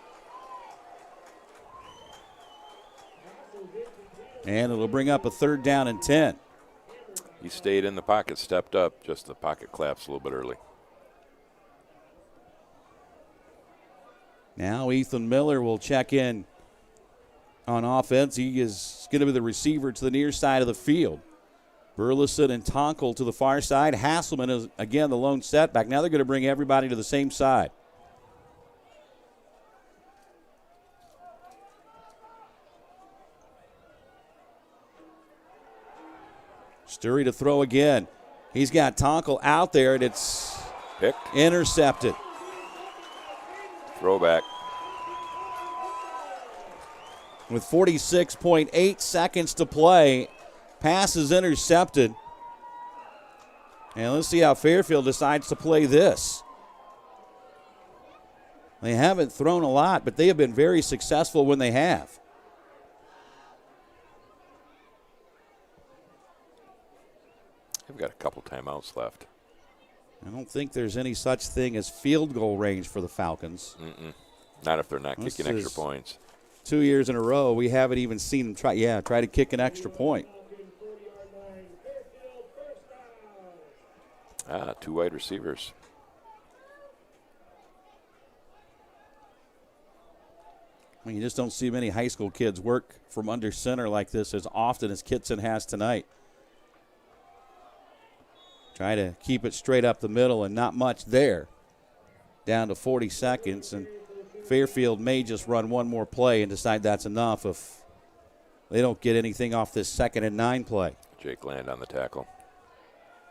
And it'll bring up a 3rd down and 10. He stayed in the pocket, stepped up, just the pocket collapsed a little bit early. Now Ethan Miller will check in on offense. He is going to be the receiver to the near side of the field. Burleson and Tonkel to the far side. Hasselman is, again, the lone setback. Now they're going to bring everybody to the same side. Sturry to throw again. He's got Tonkel out there, and it's picked, intercepted. Throwback. With 46.8 seconds to play, pass is intercepted. And let's see how Fairfield decides to play this. They haven't thrown a lot, but they have been very successful when they have. We've got a couple timeouts left. I don't think there's any such thing as field goal range for the Falcons. Not if they're not kicking extra points. 2 years in a row, we haven't even seen them try to kick an extra point. Two wide receivers. I mean, you just don't see many high school kids work from under center like this as often as Kitson has tonight. Try to keep it straight up the middle and not much there. Down to 40 seconds, and Fairfield may just run one more play and decide that's enough if they don't get anything off this 2nd and 9 play. Jake Land on the tackle.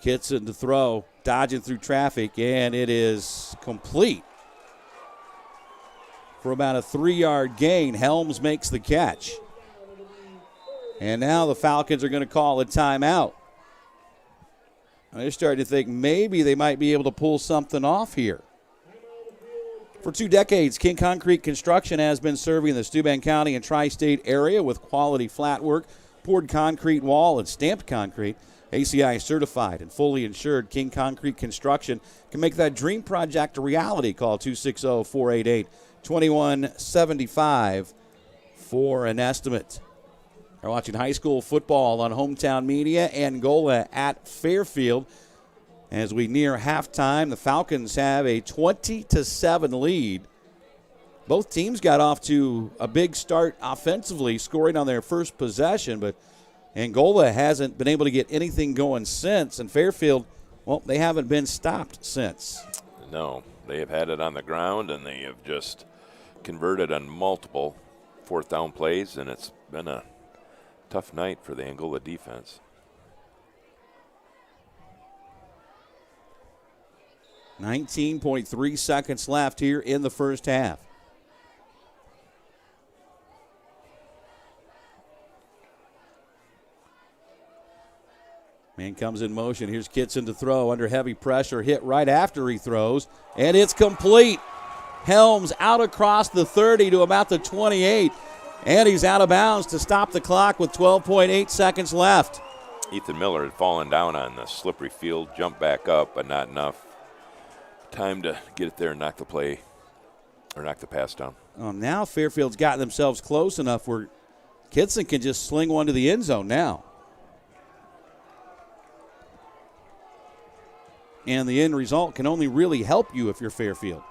Kitson to throw, dodging through traffic, and it is complete. For about a 3-yard gain, Helms makes the catch. And now the Falcons are going to call a timeout. They're starting to think maybe they might be able to pull something off here. For 2 decades, King Concrete Construction has been serving the Steuben County and tri-state area with quality flat work, poured concrete wall, and stamped concrete. ACI certified and fully insured King Concrete Construction can make that dream project a reality. Call 260-488-2175 for an estimate. We're watching high school football on Hometown Media. Angola at Fairfield. As we near halftime, the Falcons have a 20-7 lead. Both teams got off to a big start offensively, scoring on their first possession, but Angola hasn't been able to get anything going since, and Fairfield, well, they haven't been stopped since. No, they have had it on the ground, and they have just converted on multiple 4th down plays, and it's been a tough night for the Angola defense. 19.3 seconds left here in the first half. Man comes in motion. Here's Kitson to throw under heavy pressure. Hit right after he throws, and it's complete. Helms out across the 30 to about the 28, and he's out of bounds to stop the clock with 12.8 seconds left. Ethan Miller had fallen down on the slippery field, jumped back up, but not enough time to get it there and knock the play or knock the pass down. Now Fairfield's gotten themselves close enough where Kitson can just sling one to the end zone now. And the end result can only really help you if you're Fairfield.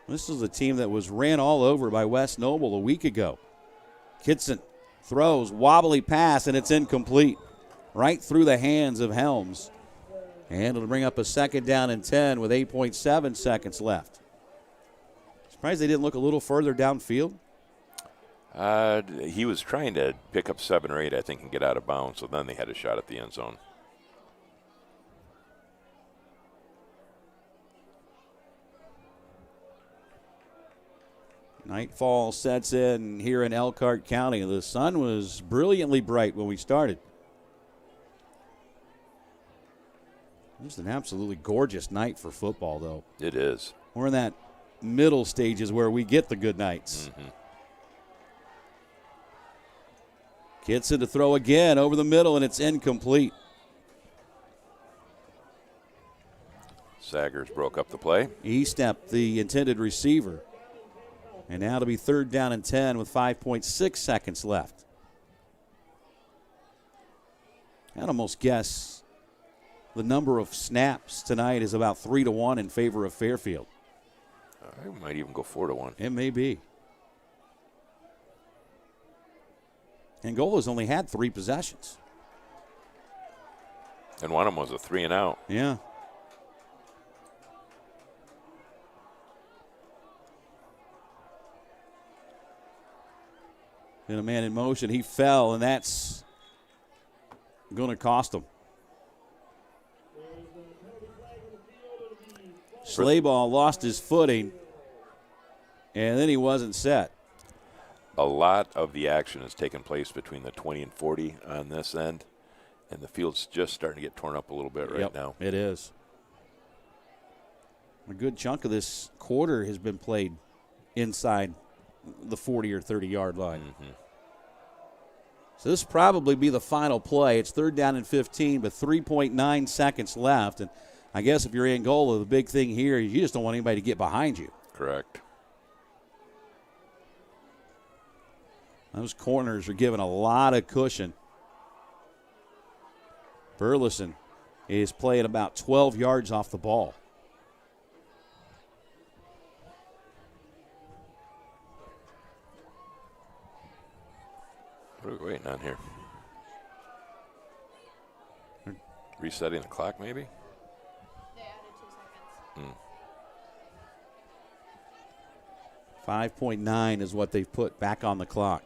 This is a team that was ran all over by West Noble a week ago. Kitson throws, wobbly pass, and it's incomplete. Right through the hands of Helms. And it'll bring up a 2nd down and 10 with 8.7 seconds left. Surprised they didn't look a little further downfield. He was trying to pick up 7 or 8, I think, and get out of bounds, so then they had a shot at the end zone. Nightfall sets in here in Elkhart County. The sun was brilliantly bright when we started. It was an absolutely gorgeous night for football, though. It is. We're in that middle stages where we get the good nights. Kitson to throw again over the middle, and it's incomplete. Saggers broke up the play. He stepped the intended receiver. And now to be 3rd down and 10 with 5.6 seconds left. I'd almost guess the number of snaps tonight is about 3-1 in favor of Fairfield. I might even go 4-1. It may be. Angola's only had 3 possessions. And one of them was a 3 and out. Yeah. And a man in motion, he fell, and that's going to cost him. Slayball lost his footing, and then he wasn't set. A lot of the action has taken place between the 20 and 40 on this end, and the field's just starting to get torn up a little bit right now. It is. A good chunk of this quarter has been played inside the 40 or 30-yard line. So this probably be the final play. It's 3rd down and 15, but 3.9 seconds left. And I guess if you're Angola, the big thing here is you just don't want anybody to get behind you. Correct. Those corners are given a lot of cushion. Burleson is playing about 12 yards off the ball. What are we waiting on here? Resetting the clock, maybe? They added 2 seconds. 5.9 is what they've put back on the clock.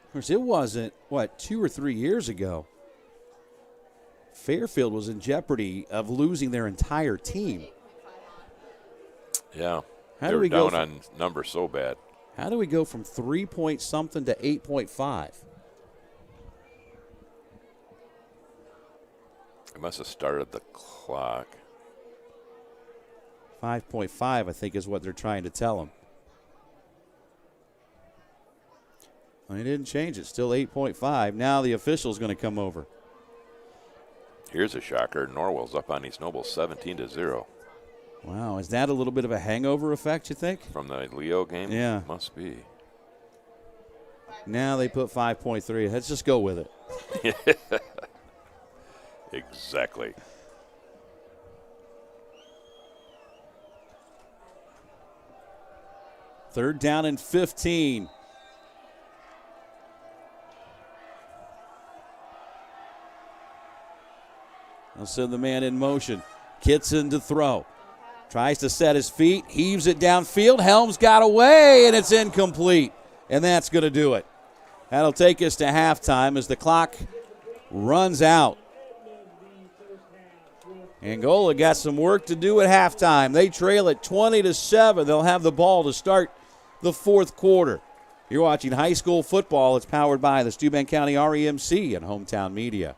Of course, it wasn't, 2 or 3 years ago, Fairfield was in jeopardy of losing their entire team. Yeah. How they do were we go down on numbers so bad. How do we go from 3-point-something to 8.5? It must have started the clock. 5.5, I think, is what they're trying to tell them. They didn't change it. Still 8.5. Now the official's going to come over. Here's a shocker. Norwell's up on East Noble 17-0. Wow, is that a little bit of a hangover effect, you think? From the Leo game? Yeah. Must be. Now they put 5.3. Let's just go with it. Exactly. Third down and 15. They'll send the man in motion. Kitson to throw. Tries to set his feet, heaves it downfield. Helms got away, and it's incomplete. And that's going to do it. That'll take us to halftime as the clock runs out. Angola got some work to do at halftime. They trail at 20-7. They'll have the ball to start the fourth quarter. You're watching high school football. It's powered by the Steuben County REMC and Hometown Media.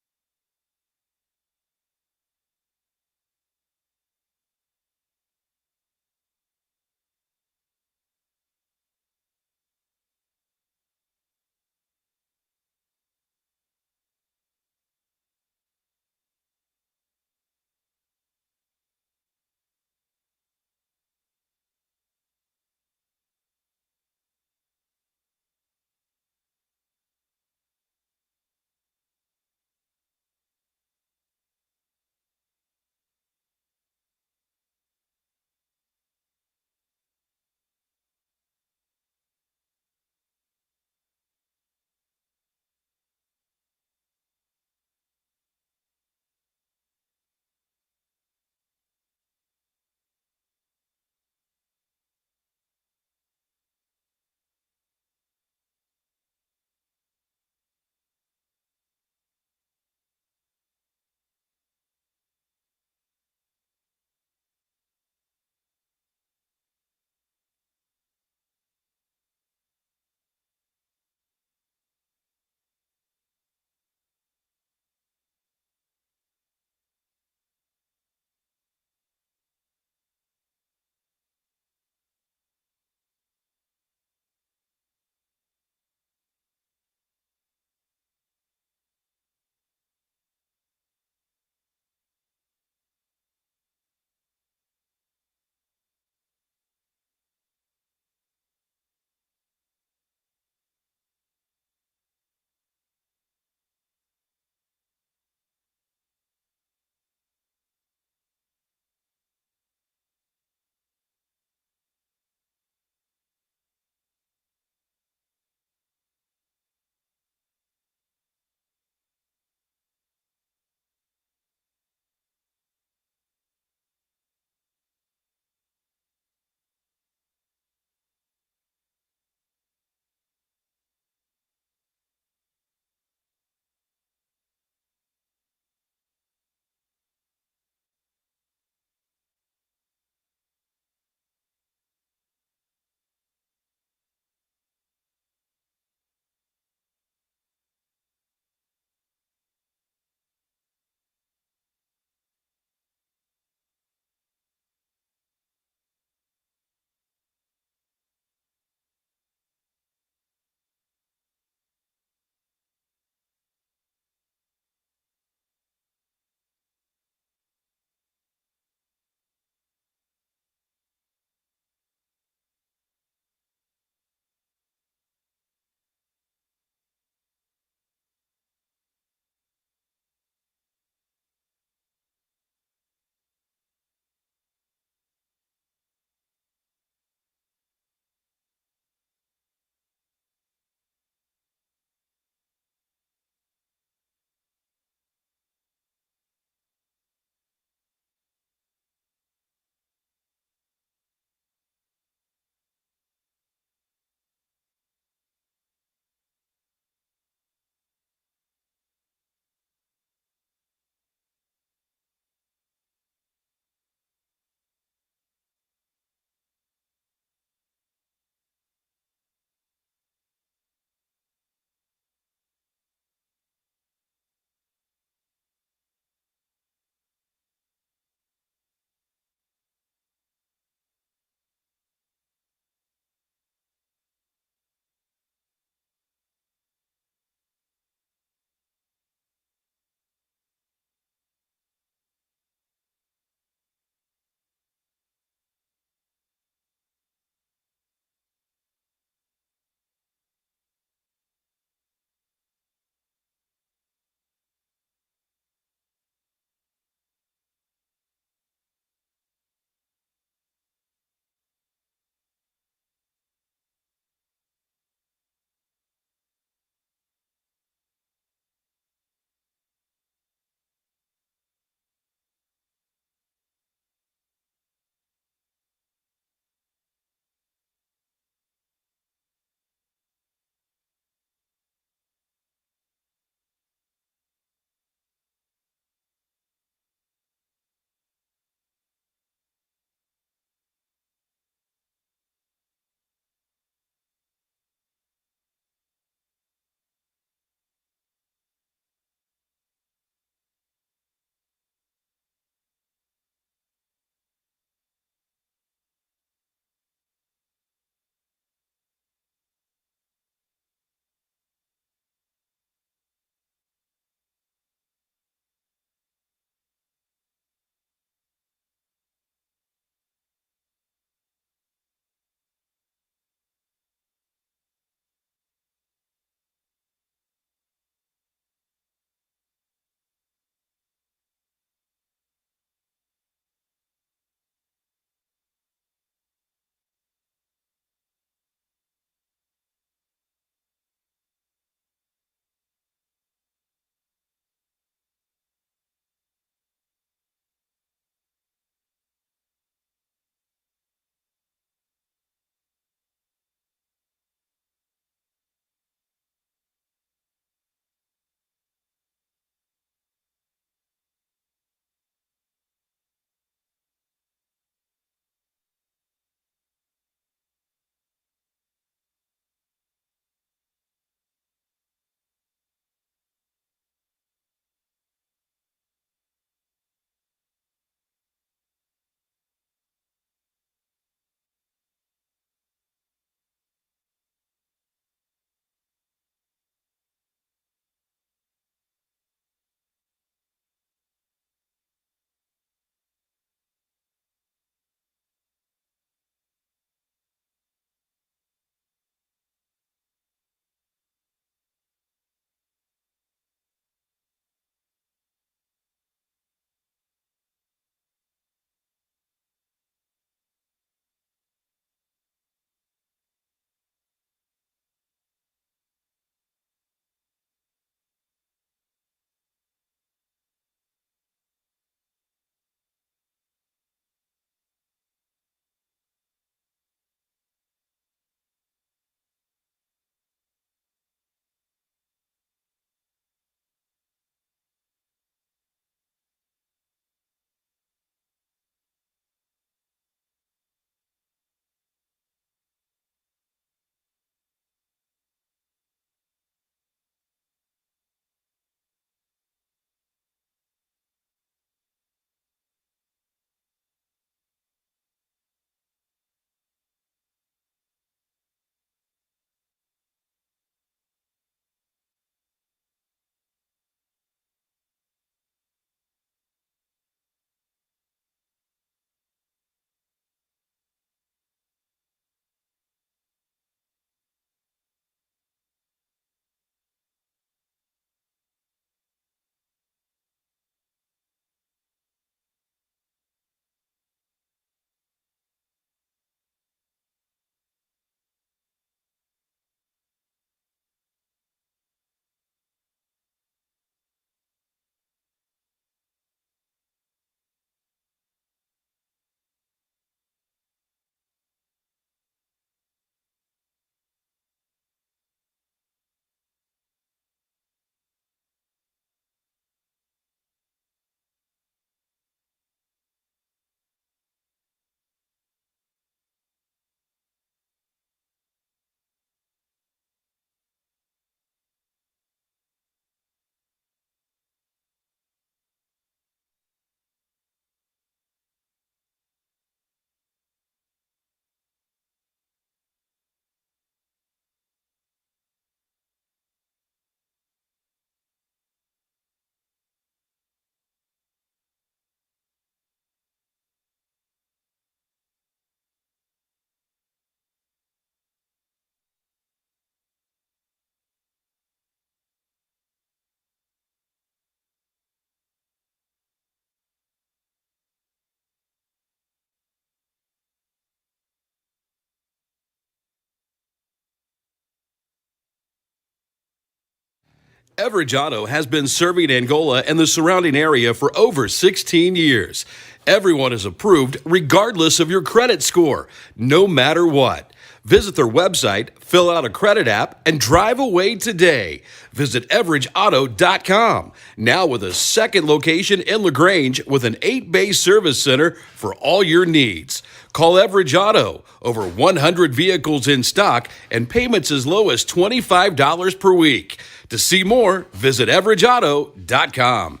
Everidge Auto has been serving Angola and the surrounding area for over 16 years. Everyone is approved regardless of your credit score, no matter what. Visit their website, fill out a credit app, and drive away today. Visit EveridgeAuto.com. Now with a second location in LaGrange with an 8-bay service center for all your needs. Call Everidge Auto. Over 100 vehicles in stock and payments as low as $25 per week. To see more, visit EveridgeAuto.com.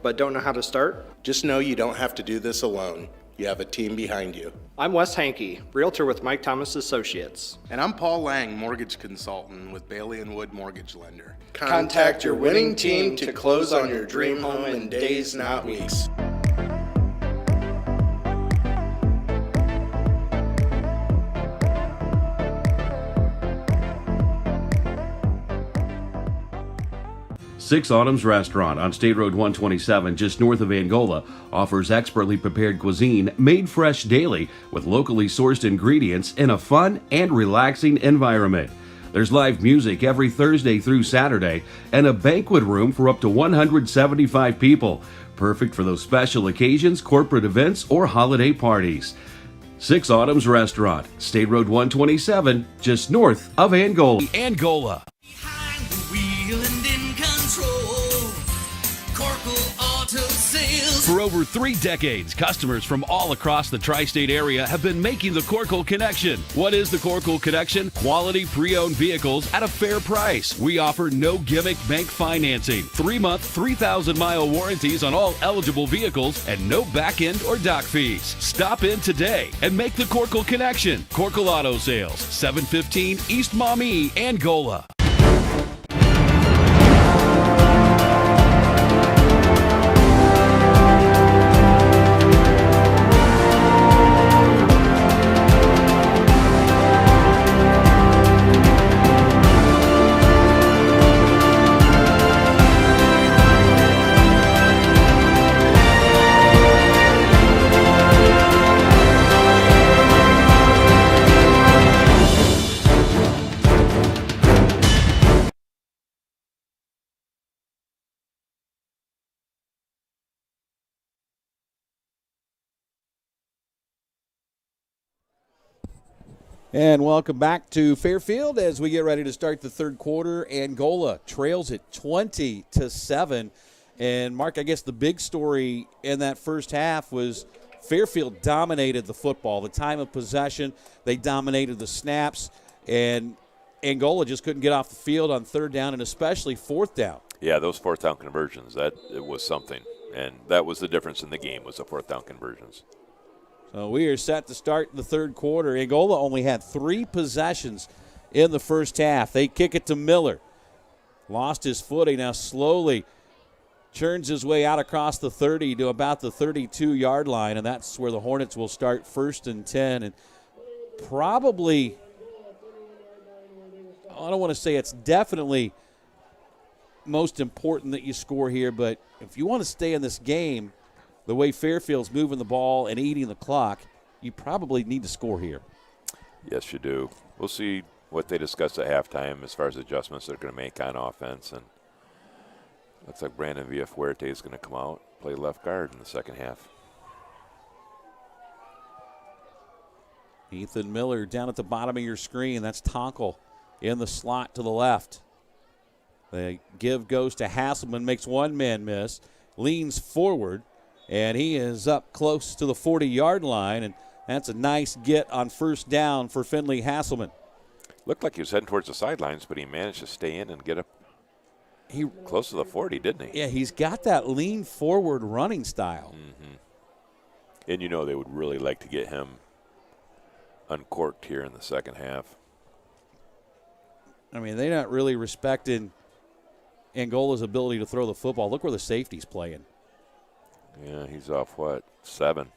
But don't know how to start? Just know you don't have to do this alone. You have a team behind you. I'm Wes Hankey, Realtor with Mike Thomas Associates. And I'm Paul Lang, Mortgage Consultant with Bailey & Wood Mortgage Lender. Contact your winning team to close on your dream home in days, not weeks. Six Autumns Restaurant on State Road 127, just north of Angola, offers expertly prepared cuisine made fresh daily with locally sourced ingredients in a fun and relaxing environment. There's live music every Thursday through Saturday and a banquet room for up to 175 people, perfect for those special occasions, corporate events, or holiday parties. Six Autumns Restaurant, State Road 127, just north of Angola. Angola. Behind the wheel and in control. Corkle Auto Sales. For over 3 decades, customers from all across the tri-state area have been making the Corkle Connection. What is the Corkle Connection? Quality pre-owned vehicles at a fair price. We offer no gimmick bank financing, 3-month, 3,000-mile warranties on all eligible vehicles, and no back end or dock fees. Stop in today and make the Corkle Connection. Corkle Auto Sales, 715 East Maumee, Angola. And welcome back to Fairfield as we get ready to start the third quarter. Angola trails at 20-7. And Mark, I guess the big story in that first half was Fairfield dominated the football. The time of possession, they dominated the snaps, and Angola just couldn't get off the field on third down and especially fourth down. Yeah, those fourth down conversions, it was something. And that was the difference in the game, was the fourth down conversions. So we are set to start the third quarter. Angola only had 3 possessions in the first half. They kick it to Miller. Lost his footing, now slowly churns his way out across the 30 to about the 32-yard line, and that's where the Hornets will start 1st and 10. And probably, I don't want to say it's definitely most important that you score here, but if you want to stay in this game, the way Fairfield's moving the ball and eating the clock, you probably need to score here. Yes, you do. We'll see what they discuss at halftime as far as adjustments they're going to make on offense. And looks like Brandon Villafuerte is going to come out, play left guard in the second half. Ethan Miller down at the bottom of your screen. That's Tonkel in the slot to the left. The give goes to Hasselman, makes one man miss, leans forward, and he is up close to the 40-yard line, and that's a nice get on first down for Finley Hasselman. Looked like he was heading towards the sidelines, but he managed to stay in and get up close to the 40, didn't he? Yeah, he's got that lean forward running style. Mm-hmm. And you know they would really like to get him uncorked here in the second half. I mean, they're not really respecting Angola's ability to throw the football. Look where the safety's playing. Yeah, he's off, 7?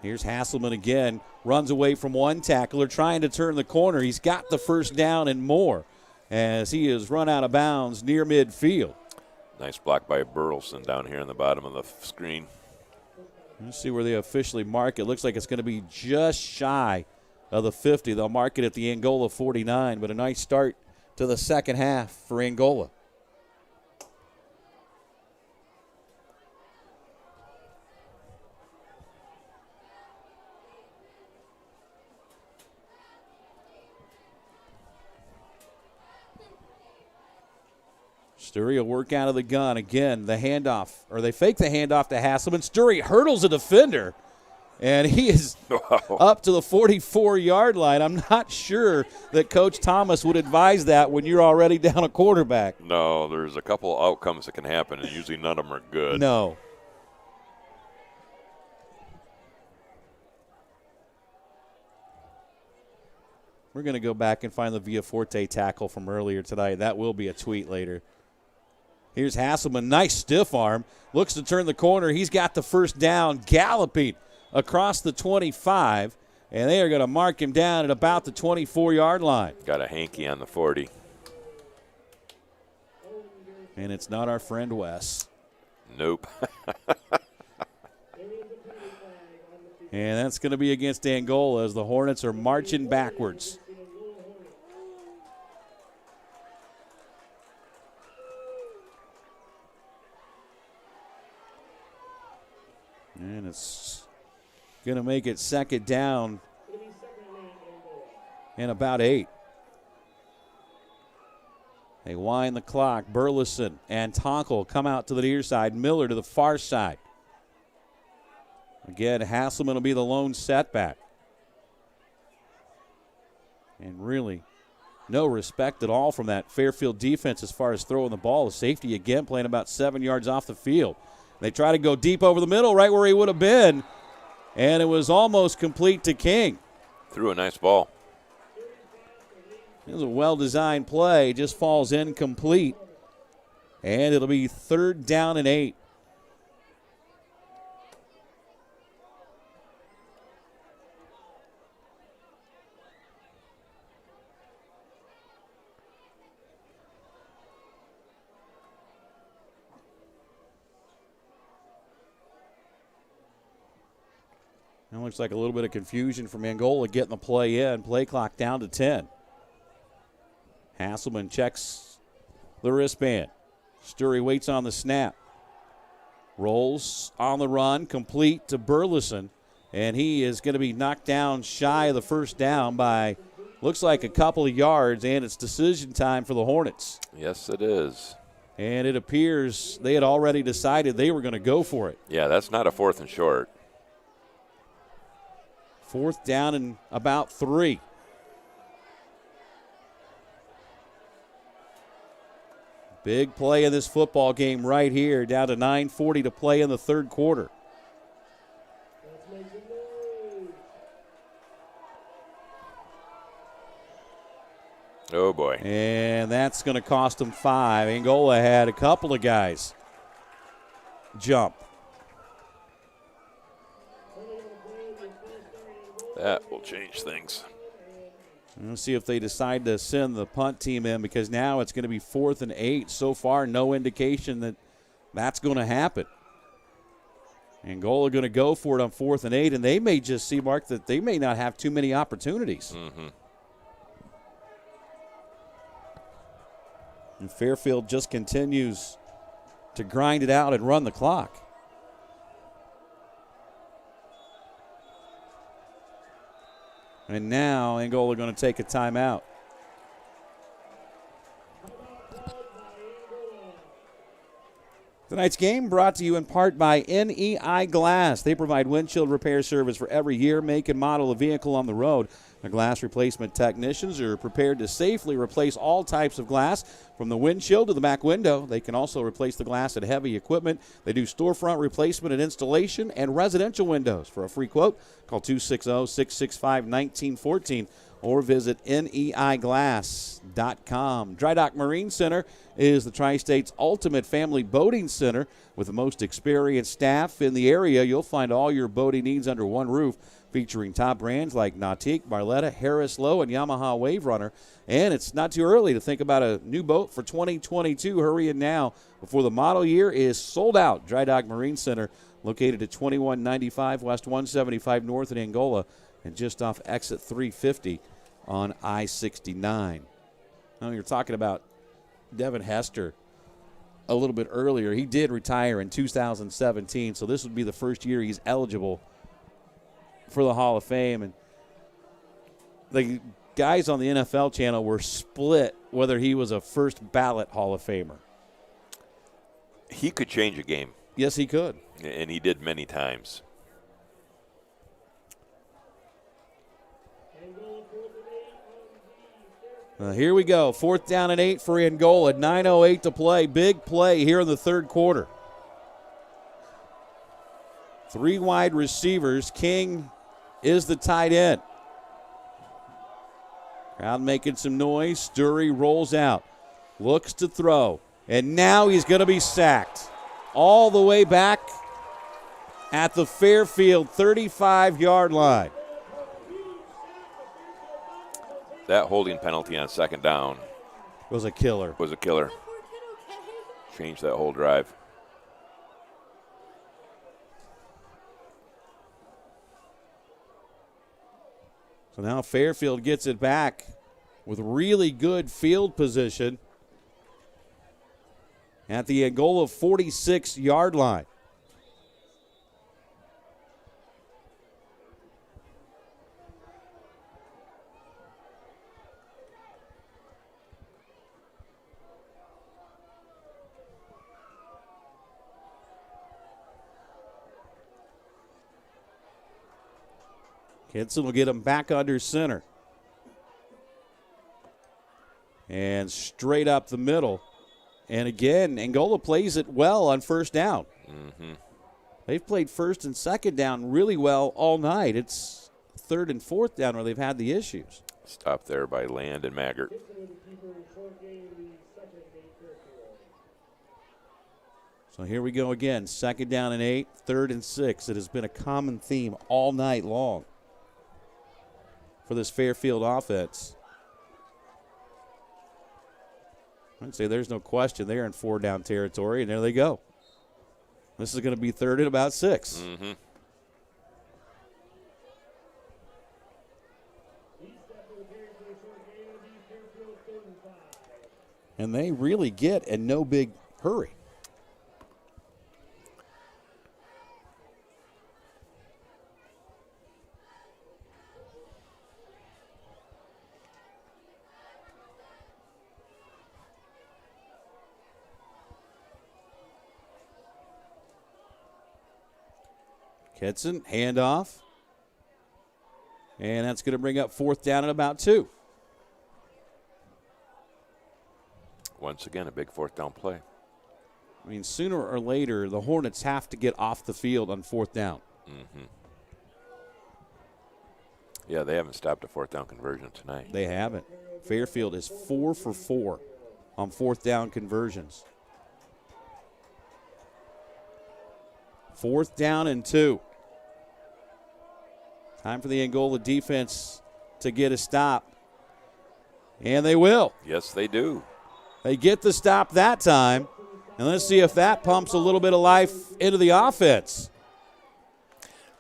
Here's Hasselman again. Runs away from one tackler, trying to turn the corner. He's got the first down and more as he is run out of bounds near midfield. Nice block by Burleson down here on the bottom of the screen. Let's see where they officially mark it. Looks like it's going to be just shy of the 50. They'll mark it at the Angola 49, but a nice start to the second half for Angola. Sturry will work out of the gun. Again, the handoff, or they fake the handoff to Hasselman. Sturry hurdles a defender, and he is up to the 44-yard line. I'm not sure that Coach Thomas would advise that when you're already down a quarterback. No, there's a couple outcomes that can happen, and usually none of them are good. No. We're going to go back and find the Villaforte tackle from earlier tonight. That will be a tweet later. Here's Hasselman, nice stiff arm. Looks to turn the corner. He's got the first down, galloping across the 25, and they are going to mark him down at about the 24-yard line. Got a hanky on the 40. And it's not our friend Wes. Nope. And that's going to be against Angola as the Hornets are marching backwards. And it's going to make it second down and about 8. They wind the clock. Burleson and Tonkel come out to the near side. Miller to the far side. Again, Hasselman will be the lone setback. And really no respect at all from that Fairfield defense as far as throwing the ball. The safety again playing about 7 yards off the field. They try to go deep over the middle, right where he would have been, and it was almost complete to King. Threw a nice ball. It was a well-designed play, just falls incomplete, and it'll be third down and 8. It looks like a little bit of confusion from Angola getting the play in. Play clock down to 10. Hasselman checks the wristband. Sturry waits on the snap. Rolls on the run, complete to Burleson. And he is going to be knocked down shy of the first down by, looks like a couple of yards, and it's decision time for the Hornets. Yes, it is. And it appears they had already decided they were going to go for it. Yeah, that's not a 4th and short. Fourth down and about 3. Big play in this football game right here, down to 9:40 to play in the third quarter. Oh, boy. And that's going to cost them 5. Angola had a couple of guys jump. That will change things. Let's see if they decide to send the punt team in, because now it's going to be 4th and 8. So far, no indication that that's going to happen. Angola going to go for it on 4th and 8, and they may just see, Mark, that they may not have too many opportunities. Mm-hmm. And Fairfield just continues to grind it out and run the clock. And now Angola going to take a timeout. Tonight's game brought to you in part by NEI Glass. They provide windshield repair service for every year, make, and model of vehicle on the road. The glass replacement technicians are prepared to safely replace all types of glass, from the windshield to the back window. They can also replace the glass in heavy equipment. They do storefront replacement and installation and residential windows. For a free quote, call 260-665-1914 or visit neiglass.com. Dry Dock Marine Center is the Tri-State's ultimate family boating center. With the most experienced staff in the area, you'll find all your boating needs under one roof, featuring top brands like Nautique, Barletta, Harris Lowe, and Yamaha Wave Runner. And it's not too early to think about a new boat for 2022. Hurry in now before the model year is sold out. Dry Dock Marine Center, located at 2195 West 175 North in Angola, and just off exit 350 on I-69. Now, you're talking about Devin Hester a little bit earlier. He did retire in 2017, so this would be the first year he's eligible for the Hall of Fame. And the guys on the NFL channel were split whether he was a first ballot Hall of Famer. He could change a game. Yes, he could. And he did many times. Here we go. 4th down and 8 for Angola. 9:08 to play. Big play here in the third quarter. 3 wide receivers. King is the tight end. Crowd making some noise. Sturry rolls out. Looks to throw. And now he's going to be sacked. All the way back at the Fairfield 35-yard line. That holding penalty on 2nd down was a killer. Changed that whole drive. So now Fairfield gets it back with really good field position at the Angola 46-yard line. Kidson will get him back under center. And straight up the middle. And again, Angola plays it well on 1st down. Mm-hmm. They've played 1st and 2nd down really well all night. It's 3rd and 4th down where they've had the issues. Stopped there by Land and Maggart. So here we go again. 2nd down and 8, 3rd and 6. It has been a common theme all night long for this Fairfield offense. I'd say there's no question they're in 4-down territory, and there they go. This is going to be 3rd and about 6. Mm-hmm. And they really get in no big hurry. Kidson, handoff. And that's going to bring up 4th down and about 2. Once again, a big 4th down play. I mean, sooner or later, the Hornets have to get off the field on 4th down. Mm-hmm. Yeah, they haven't stopped a 4th down conversion tonight. They haven't. Fairfield is 4 for 4 on 4th down conversions. 4th down and 2. Time for the Angola defense to get a stop. And they will. Yes, they do. They get the stop that time. And let's see if that pumps a little bit of life into the offense.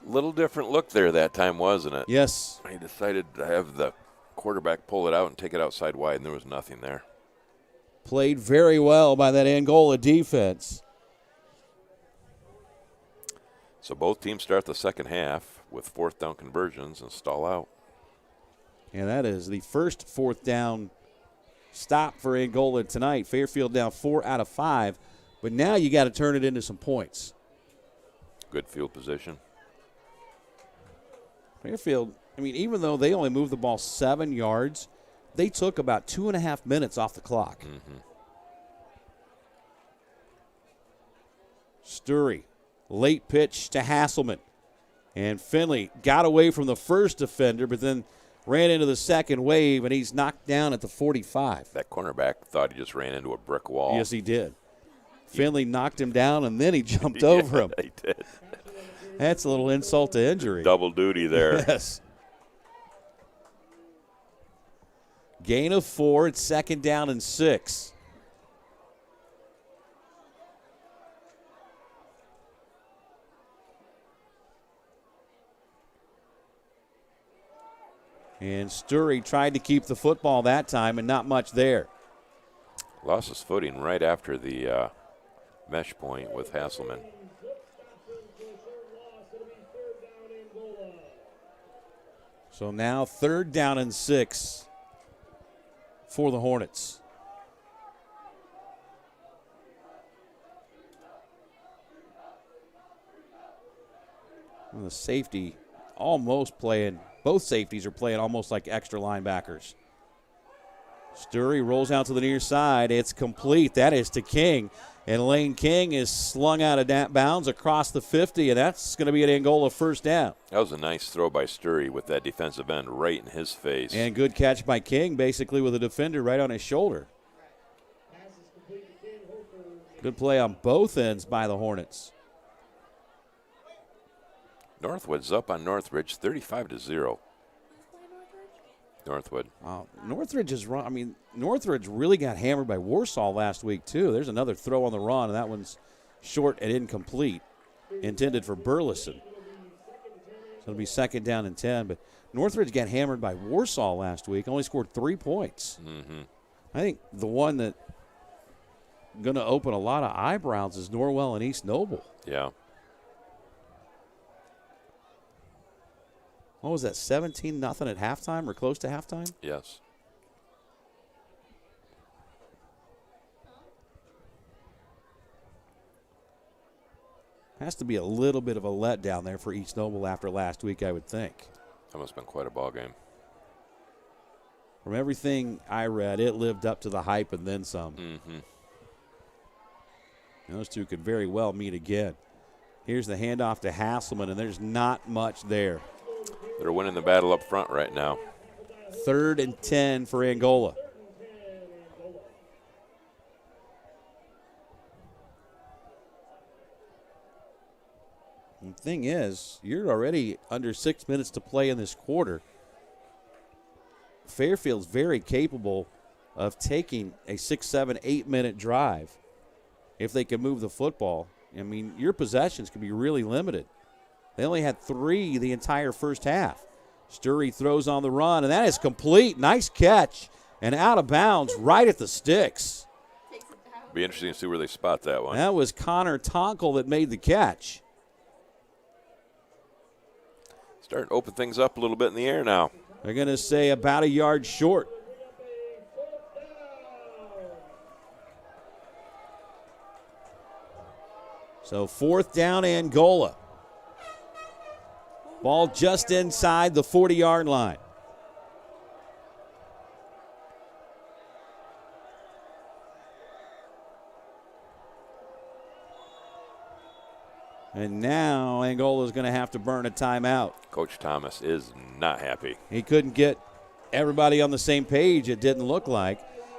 Little different look there that time, wasn't it? Yes. He decided to have the quarterback pull it out and take it outside wide, and there was nothing there. Played very well by that Angola defense. So both teams start the second half with 4th down conversions and stall out. And that is the first 4th down stop for Angola tonight. Fairfield down 4 out of 5. But now you got to turn it into some points. Good field position. Fairfield, I mean, even though they only moved the ball 7 yards, they took about 2.5 minutes off the clock. Mm-hmm. Sturry, late pitch to Hasselman. And Finley got away from the first defender, but then ran into the second wave, and he's knocked down at the 45. That cornerback thought he just ran into a brick wall. Yes, he did. Finley knocked him down, and then he jumped over him. He did. That's a little insult to injury. Double duty there. Yes. Gain of 4. It's 2nd down and 6. And Sturry tried to keep the football that time, and not much there. Lost his footing right after the mesh point with Hasselman. So now 3rd down and 6 for the Hornets. And the safety almost playing, both safeties are playing almost like extra linebackers. Sturry rolls out to the near side. It's complete. That is to King. And Lane King is slung out of bounds across the 50, and that's going to be an Angola first down. That was a nice throw by Sturry with that defensive end right in his face. And good catch by King, basically with a defender right on his shoulder. Good play on both ends by the Hornets. Northwood's up on Northridge 35-0. Northwood. Northridge is run. I mean, Northridge really got hammered by Warsaw last week, too. There's another throw on the run, and that one's short and incomplete, intended for Burleson. So it'll be 2nd down and 10. But Northridge got hammered by Warsaw last week, only scored 3 points. Mm-hmm. I think the one that going to open a lot of eyebrows is Norwell and East Noble. Yeah. What was that, 17-0 at halftime or close to halftime? Yes. Has to be a little bit of a letdown there for East Noble after last week, I would think. That must have been quite a ball game. From everything I read, it lived up to the hype and then some. Mm-hmm. And those two could very well meet again. Here's the handoff to Hasselman, and there's not much there. They're winning the battle up front right now. 3rd and 10 for Angola. And the thing is, you're already under 6 minutes to play in this quarter. Fairfield's very capable of taking a 6, 7, 8-minute drive if they can move the football. I mean, your possessions can be really limited. They only had 3 the entire first half. Sturry throws on the run, and that is complete. Nice catch, and out of bounds right at the sticks. Be interesting to see where they spot that one. That was Connor Tonkel that made the catch. Starting to open things up a little bit in the air now. They're going to say about a yard short. So 4th down, Angola. Ball just inside the 40-yard line. And now Angola is going to have to burn a timeout. Coach Thomas is not happy. He couldn't get everybody on the same page, it didn't look like.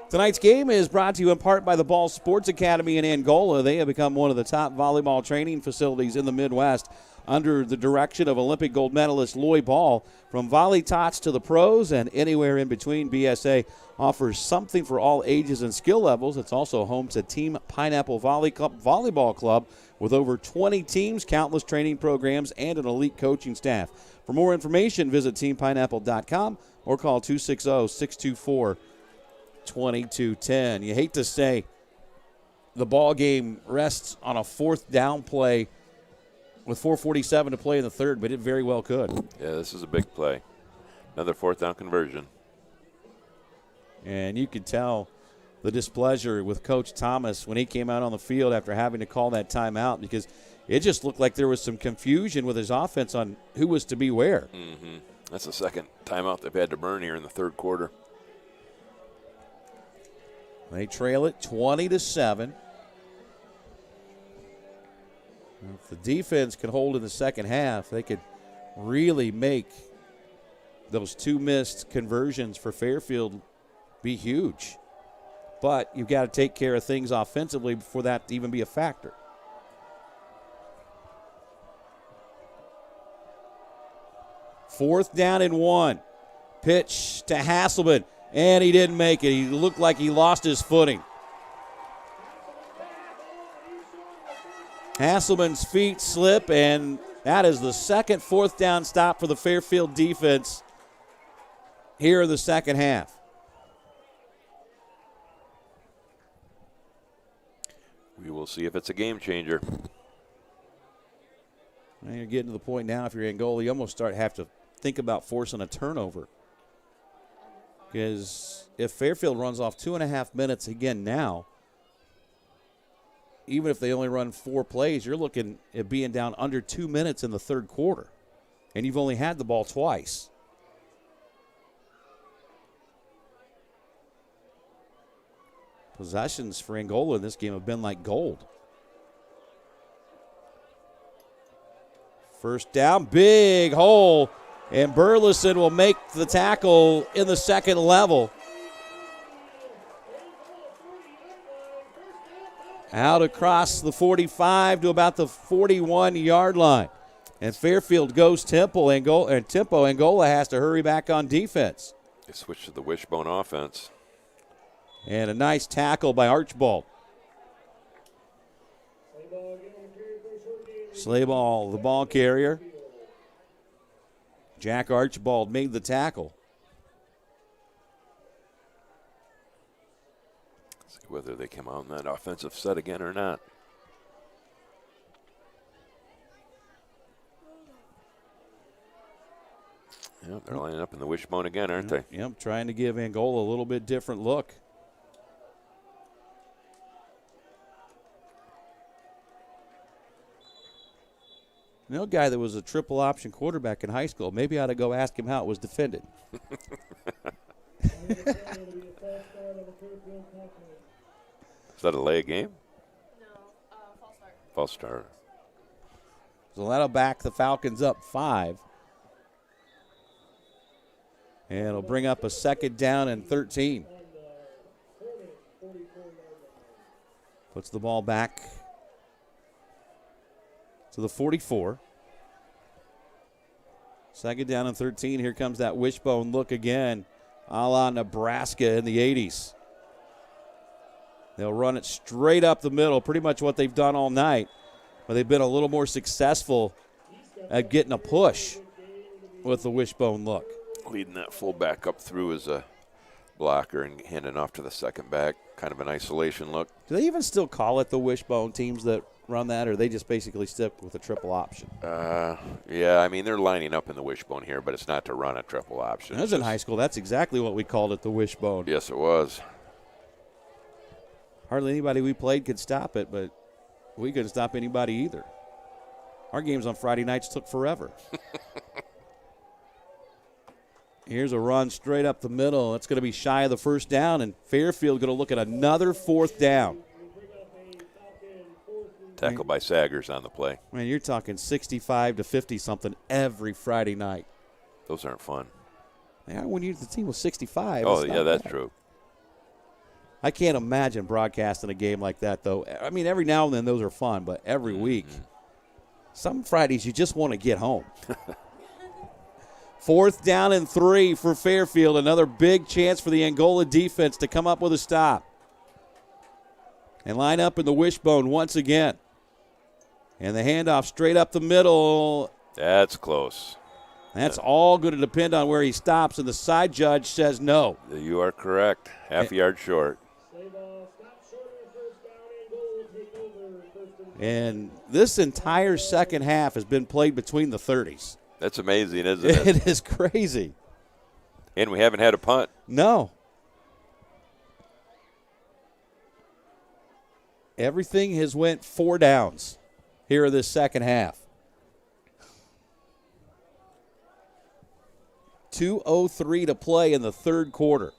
Tonight's game is brought to you in part by the Ball Sports Academy in Angola. They have become one of the top volleyball training facilities in the Midwest under the direction of Olympic gold medalist Loy Ball. From volley tots to the pros and anywhere in between, BSA offers something for all ages and skill levels. It's also home to Team Pineapple Volleyball Club with over 20 teams, countless training programs, and an elite coaching staff. For more information, visit teampineapple.com or call 260-624-2210. You hate to say the ball game rests on a 4th down play with 4:47 to play in the 3rd, but it very well could. Yeah, this is a big play. Another 4th down conversion. And you could tell the displeasure with Coach Thomas when he came out on the field after having to call that timeout, because it just looked like there was some confusion with his offense on who was to be where. Mm-hmm. That's the 2nd timeout they've had to burn here in the 3rd quarter. They trail it 20-7. If the defense could hold in the second half, they could really make those 2 missed conversions for Fairfield be huge. But you've got to take care of things offensively before that to even be a factor. Fourth down and 1. Pitch to Hasselman, and he didn't make it. He looked like he lost his footing. Hasselman's feet slip, and that is the second 4th down stop for the Fairfield defense here in the second half. We will see if it's a game changer. And you're getting to the point now, if you're Angola, you almost have to think about forcing a turnover. Because if Fairfield runs off 2.5 minutes again now, even if they only run 4 plays, you're looking at being down under 2 minutes in the third quarter. And you've only had the ball twice. Possessions for Angola in this game have been like gold. First down, big hole, and Burleson will make the tackle in the second level. Out across the 45 to about the 41-yard line. And Fairfield goes tempo. Angola has to hurry back on defense. They switch to the wishbone offense. And a nice tackle by Archibald. Slayball, the ball carrier. Jack Archibald made the tackle. See whether they come out in that offensive set again or not. Yep, they're lining up in the wishbone again, aren't they? Yep, trying to give Angola a little bit different look. You know, a guy that was a triple option quarterback in high school, maybe I ought to go ask him how it was defended. Is that a lay game? No, false start. False start. So that'll back the Falcons up 5. And it'll bring up a second down and 13. Puts the ball back to the 44. Second down and 13. Here comes that wishbone look again, a la Nebraska in the 80s. They'll run it straight up the middle, pretty much what they've done all night, but they've been a little more successful at getting a push with the wishbone look. Leading that fullback up through as a blocker and handing off to the second back, kind of an isolation look. Do they even still call it the wishbone, teams that run that, or they just basically stick with a triple option? Yeah, I mean, they're lining up in the wishbone here, but it's not to run a triple option. When I was in high school, that's exactly what we called it, the wishbone. Yes, it was. Hardly anybody we played could stop it, but we couldn't stop anybody either. Our games on Friday nights took forever. Here's a run straight up the middle. It's going to be shy of the first down, and Fairfield going to look at another fourth down. Tackle by Saggers on the play. Man, you're talking 65 to 50-something every Friday night. Those aren't fun. Yeah, when the team was 65. Oh, yeah, that's true. I can't imagine broadcasting a game like that, though. I mean, every now and then those are fun, but every week, some Fridays you just want to get home. Fourth down and 3 for Fairfield. Another big chance for the Angola defense to come up with a stop. And line up in the wishbone once again. And the handoff straight up the middle. That's close. That's all going to depend on where he stops, and the side judge says no. You are correct. Half a yard short. And this entire second half has been played between the 30s. That's amazing, isn't it? It is crazy. And we haven't had a punt. No. Everything has went 4 downs here in this second half. 2:03 to play in the third quarter.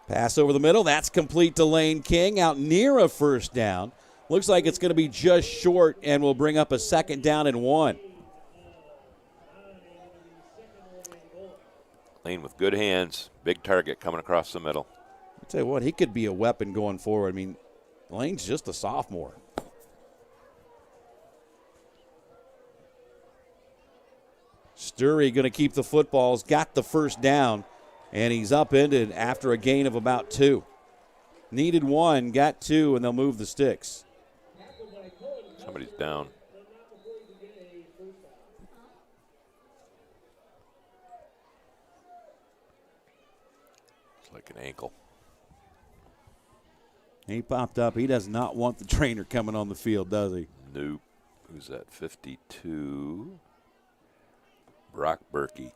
Pass over the middle. That's complete to Lane King out near a first down. Looks like it's going to be just short and will bring up a second down and 1. Lane with good hands. Big target coming across the middle. I'll tell you what, he could be a weapon going forward. I mean, Lane's just a sophomore. Sturry going to keep the football. He's got the first down, and he's upended after a gain of about 2. Needed 1, got 2, and they'll move the sticks. Somebody's down. It's like an ankle. He popped up. He does not want the trainer coming on the field, does he? Nope. Who's that? 52. Brock Berkey.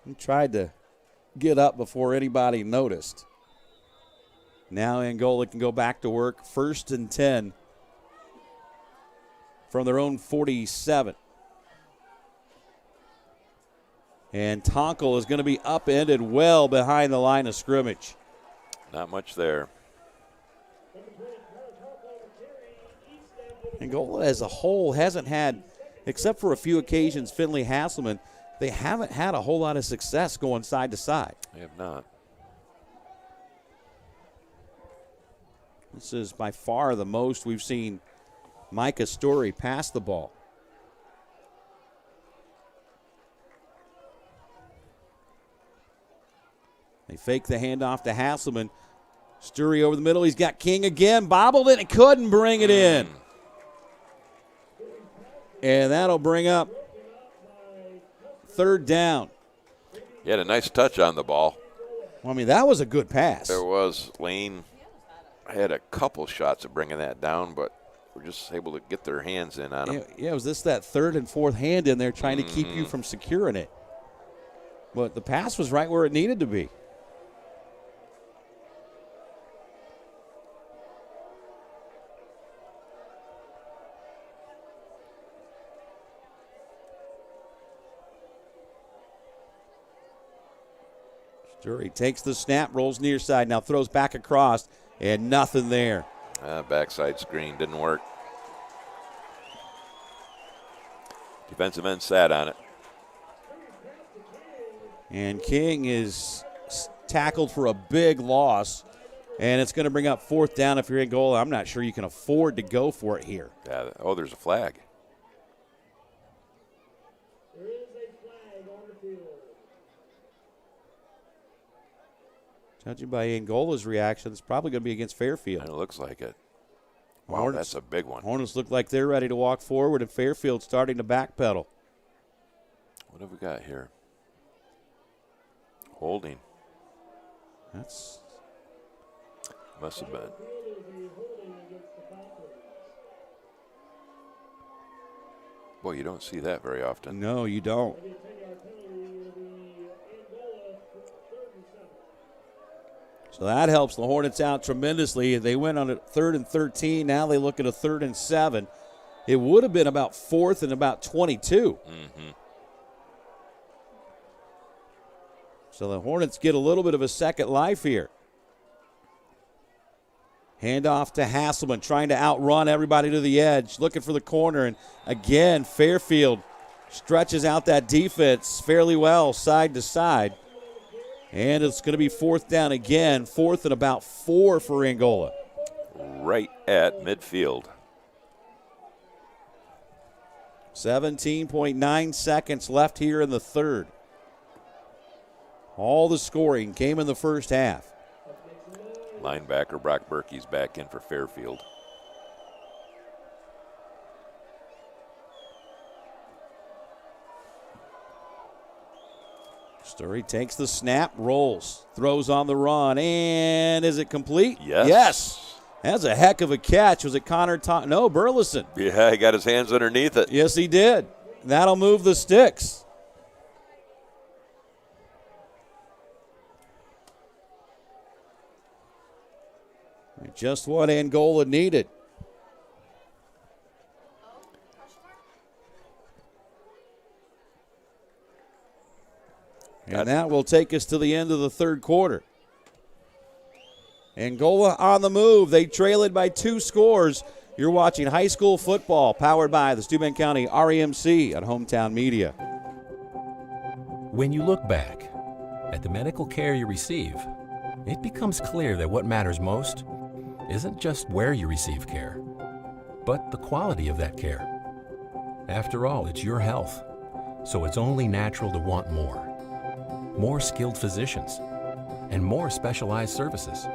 He tried to get up before anybody noticed. Now Angola can go back to work. 1st and 10 from their own 47. And Tonkel is going to be upended well behind the line of scrimmage. Not much there. Angola as a whole hasn't had, except for a few occasions, Finley Hasselman, they haven't had a whole lot of success going side to side. They have not. This is by far the most we've seen Micah Story pass the ball. They fake the handoff to Hasselman. Sturry over the middle. He's got King again. Bobbled it and couldn't bring it in. And that'll bring up 3rd down. He had a nice touch on the ball. Well, I mean, that was a good pass. There was. Lane had a couple shots at bringing that down, but we're just able to get their hands in on him. Yeah, was this that 3rd and 4th hand in there trying to keep you from securing it? But the pass was right where it needed to be. Sturry takes the snap, rolls near side, now throws back across, and nothing there. Backside screen didn't work. Defensive end sat on it. And King is tackled for a big loss, and it's going to bring up 4th down if you're Angola. I'm not sure you can afford to go for it here. Yeah. Oh, there's a flag. Judging by Angola's reaction, it's probably going to be against Fairfield. And it looks like it. Wow, Hornets, that's a big one. Hornets look like they're ready to walk forward, and Fairfield starting to backpedal. What have we got here? Holding. That's must have been. Boy, you don't see that very often. No, you don't. So that helps the Hornets out tremendously. They went on a 3rd and 13. Now they look at a 3rd and 7. It would have been about 4th and about 22. Mm-hmm. So the Hornets get a little bit of a second life here. Handoff to Hasselman, trying to outrun everybody to the edge, looking for the corner. And again, Fairfield stretches out that defense fairly well side to side. And it's going to be 4th down again, 4th and about 4 for Angola. Right at midfield. 17.9 seconds left here in the 3rd. All the scoring came in the first half. Linebacker Brock Berkey's back in for Fairfield. Sturry takes the snap, rolls, throws on the run, and is it complete? Yes. Yes. That's a heck of a catch. Was it Connor No, Burleson. Yeah, he got his hands underneath it. Yes, he did. That'll move the sticks. Just what Angola needed. And that will take us to the end of the 3rd quarter. Angola on the move. They trail it by 2 scores. You're watching high school football powered by the Steuben County REMC on Hometown Media. When you look back at the medical care you receive, it becomes clear that what matters most isn't just where you receive care, but the quality of that care. After all, it's your health, so it's only natural to want more. More skilled physicians and more specialized services.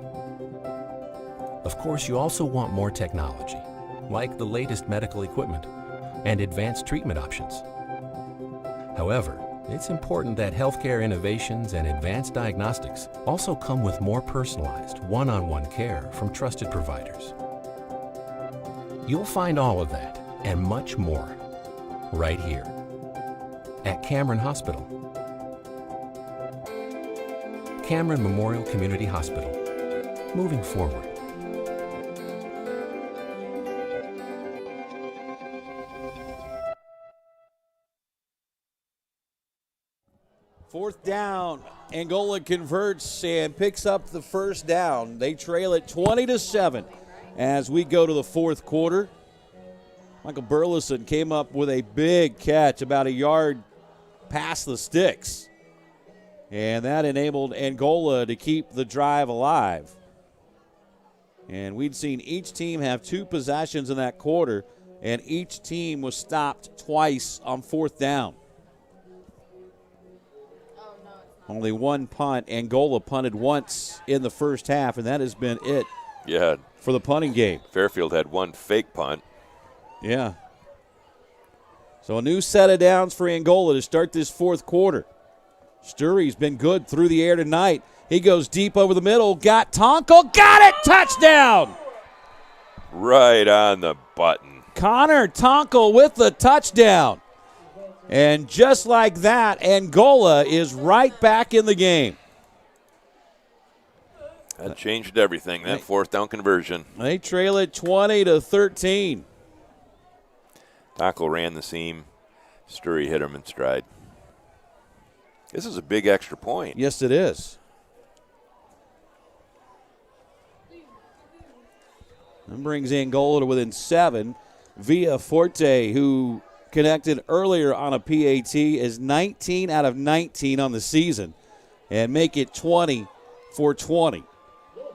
Of course, you also want more technology, like the latest medical equipment and advanced treatment options. However, it's important that healthcare innovations and advanced diagnostics also come with more personalized, one-on-one care from trusted providers. You'll find all of that and much more right here at Cameron Hospital. Cameron Memorial Community Hospital. Moving forward. Fourth down, Angola converts and picks up the first down. They trail it 20-7 as we go to the fourth quarter. Michael Burleson came up with a big catch about a yard past the sticks, and that enabled Angola to keep the drive alive. And we'd seen each team have 2 possessions in that quarter, and each team was stopped twice on fourth down. Only one punt. Angola punted once in the first half, and that has been it for the punting game. Fairfield had one fake punt. Yeah. So a new set of downs for Angola to start this fourth quarter. Sturry's been good through the air tonight. He goes deep over the middle. Got Tonkel. Got it. Touchdown. Right on the button. Connor Tonkel with the touchdown. And just like that, Angola is right back in the game. That changed everything, that fourth down conversion. They trail it 20-13. Taco ran the seam. Sturry hit him in stride. This is a big extra point. Yes, it is. That brings Angola to within 7. Villaforte, who connected earlier on a PAT, is 19 out of 19 on the season and make it 20-20.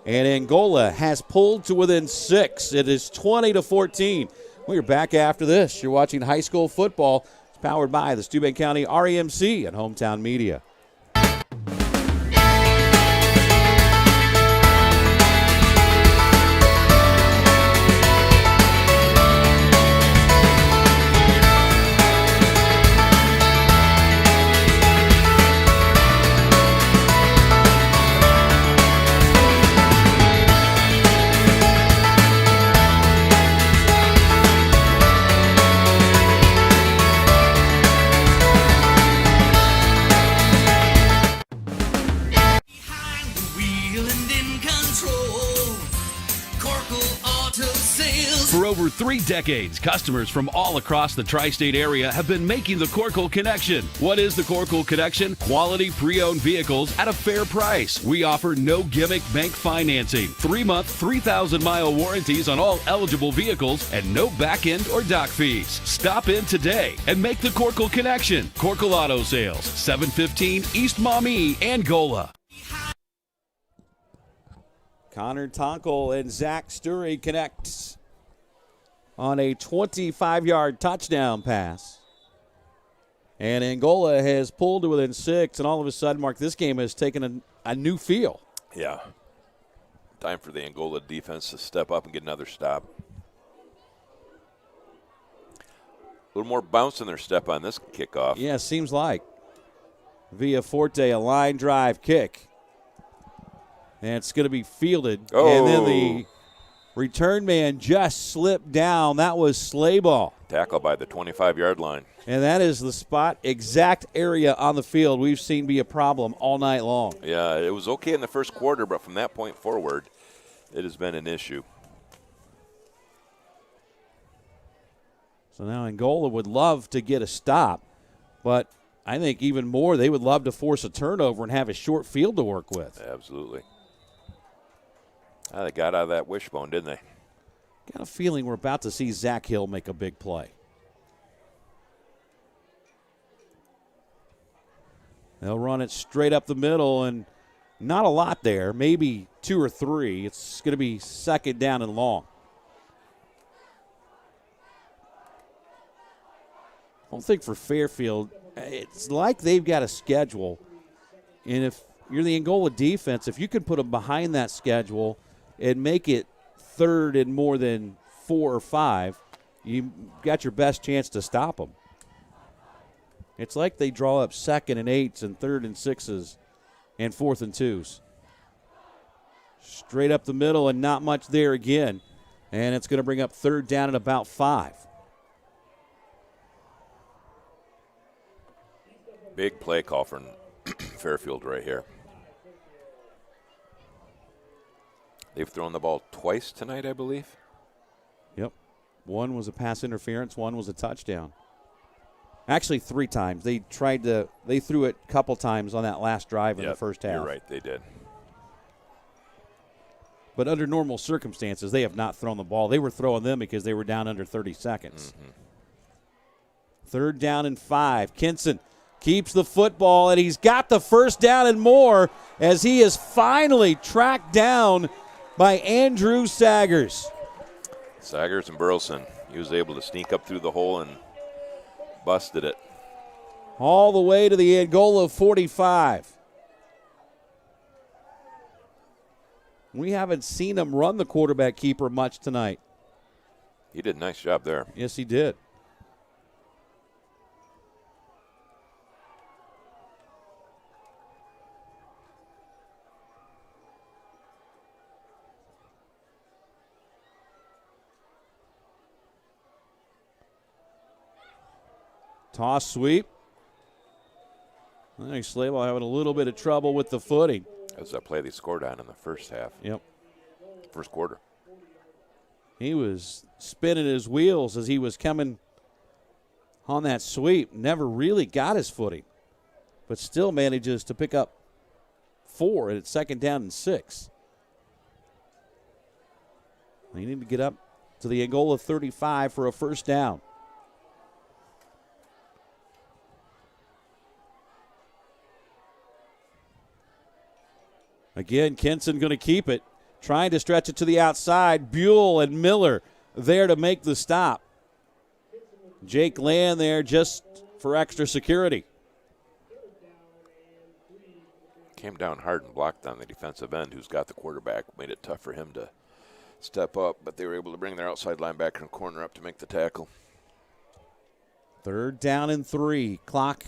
And Angola has pulled to within 6. It is 20-14. We're back after this. You're watching high school football. It's powered by the Steuben County REMC and Hometown Media. For over 3 decades, customers from all across the tri-state area have been making the Corkle Connection. What is the Corkle Connection? Quality pre-owned vehicles at a fair price. We offer no gimmick bank financing, 3-month, 3,000-mile warranties on all eligible vehicles, and no back-end or dock fees. Stop in today and make the Corkle Connection. Corkle Auto Sales, 715 East Maumee, Angola. Connor Tonkel and Zach Sturry connect on a 25-yard touchdown pass. And Angola has pulled to within 6, and all of a sudden, Mark, this game has taken a new feel. Yeah. Time for the Angola defense to step up and get another stop. A little more bounce in their step on this kickoff. Yeah, seems like. Villaforte, a line drive kick. And it's going to be fielded. Oh. And then the return man just slipped down. That was Slayball. Tackle by the 25-yard line. And that is the spot, exact area on the field we've seen be a problem all night long. Yeah, it was okay in the first quarter, but from that point forward, it has been an issue. So now Angola would love to get a stop, but I think even more they would love to force a turnover and have a short field to work with. Absolutely. They got out of that wishbone, didn't they? Got a feeling we're about to see Zach Hill make a big play. They'll run it straight up the middle, and not a lot there, maybe 2 or 3. It's going to be second down and long. I don't think for Fairfield, it's like they've got a schedule, and if you're the Angola defense, if you can put them behind that schedule and make it third and more than 4 or 5, you got your best chance to stop them. It's like they draw up 2nd and 8s and 3rd and 6s and 4th and 2s. Straight up the middle and not much there again. And it's going to bring up 3rd down and about 5. Big play call from Fairfield right here. They've thrown the ball twice tonight, I believe. Yep. One was a pass interference, one was a touchdown. Actually, 3 times. They threw it a couple times on that last drive in the first half. You're right, they did. But under normal circumstances, they have not thrown the ball. They were throwing them because they were down under 30 seconds. 3rd down and 5. Kinson keeps the football, and he's got the 1st down and more as he is finally tracked down by Andrew Saggers. Saggers and Burleson. He was able to sneak up through the hole and busted it. All the way to the Angola 45. We haven't seen him run the quarterback keeper much tonight. He did a nice job there. Yes, he did. Toss sweep. I think Slaybaugh having a little bit of trouble with the footing. That was that play they scored on in the first half. Yep. First quarter. He was spinning his wheels as he was coming on that sweep. Never really got his footing, but still manages to pick up 4, and it's 2nd down and 6. They need to get up to the Angola 35 for a 1st down. Again, Kinson going to keep it, trying to stretch it to the outside. Buell and Miller there to make the stop. Jake Land there just for extra security. Came down hard and blocked on the defensive end, who's got the quarterback. Made it tough for him to step up, but they were able to bring their outside linebacker and corner up to make the tackle. 3rd down and 3. Clock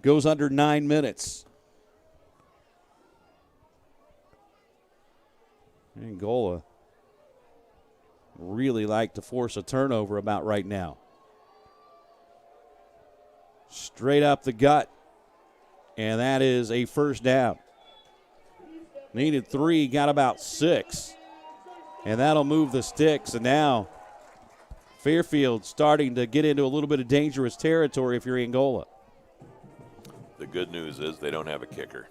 goes under 9 minutes. Angola really like to force a turnover about right now. Straight up the gut, and that is a 1st down. Needed 3, got about 6, and that'll move the sticks. And now Fairfield starting to get into a little bit of dangerous territory if you're Angola. The good news is they don't have a kicker.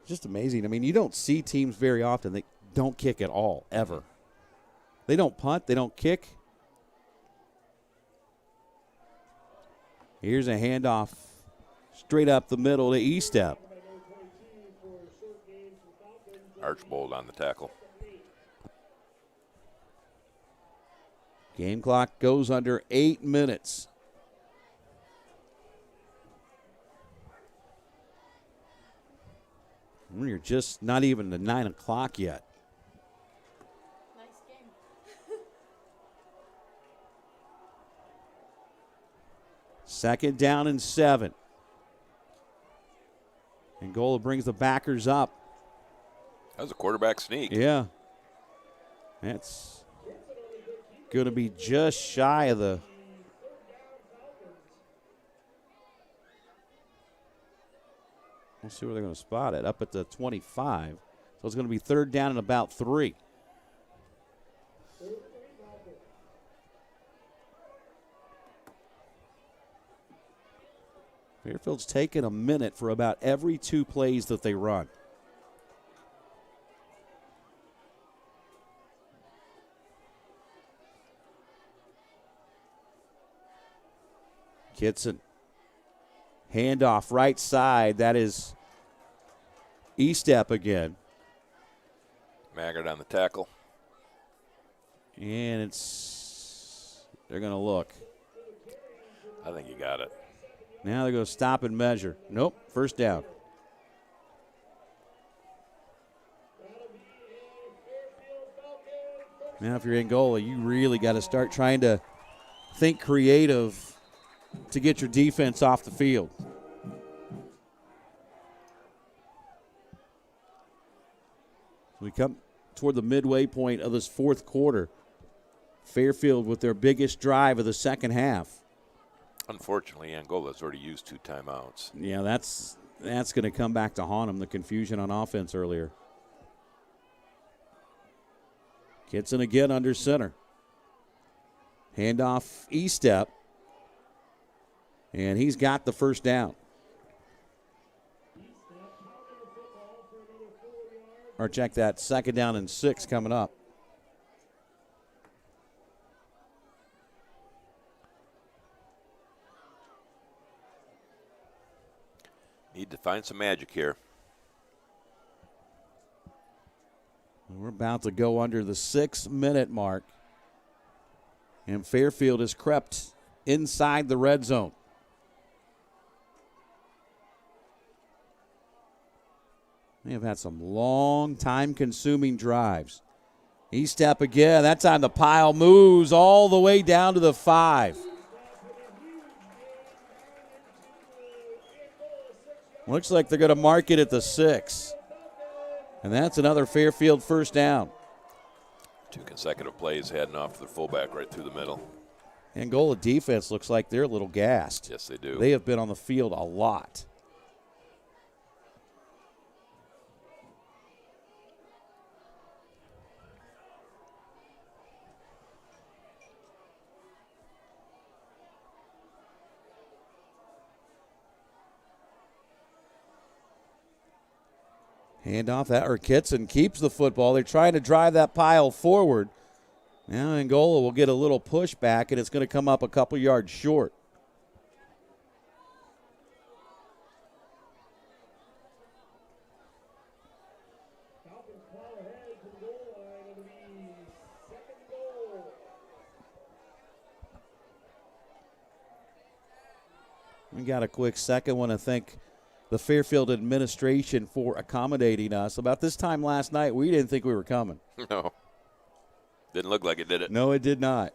Just amazing. I mean, you don't see teams very often that don't kick at all, ever. They don't punt. They don't kick. Here's a handoff straight up the middle to Estep. Archbold on the tackle. Game clock goes under 8 minutes. You're just not even to 9 o'clock yet. Nice game. 2nd down and 7. Angola brings the backers up. That was a quarterback sneak. Yeah. That's going to be just shy of the. We'll see where they're going to spot it. Up at the 25. So it's going to be 3rd down and about 3. Fairfield's taking a minute for about every 2 plays that they run. Kitson. Handoff right side. That is Estep again. Maggard on the tackle. And they're going to look. I think you got it. Now they're going to stop and measure. Nope, first down. Now if you're Angola, you really got to start trying to think creative to get your defense off the field. We come toward the midway point of this fourth quarter. Fairfield with their biggest drive of the second half. Unfortunately, Angola's already used 2 timeouts. Yeah, that's going to come back to haunt them, the confusion on offense earlier. Kitson again under center. Handoff E-step. And he's got the first down. Or check that, 2nd down and 6 coming up. Need to find some magic here. We're about to go under the 6-minute mark. And Fairfield has crept inside the red zone. They have had some long, time-consuming drives. E-step again. That time the pile moves all the way down to the 5. Looks like they're going to mark it at the 6. And that's another Fairfield first down. 2 consecutive plays heading off the fullback right through the middle. Angola defense looks like they're a little gassed. Yes, they do. They have been on the field a lot. Handoff that, or Kitson keeps the football. They're trying to drive that pile forward. Now Angola will get a little pushback, and it's going to come up a couple yards short. We got a quick second. Want to thank the Fairfield administration for accommodating us. About this time last night, we didn't think we were coming. No. Didn't look like it, did it? No, it did not.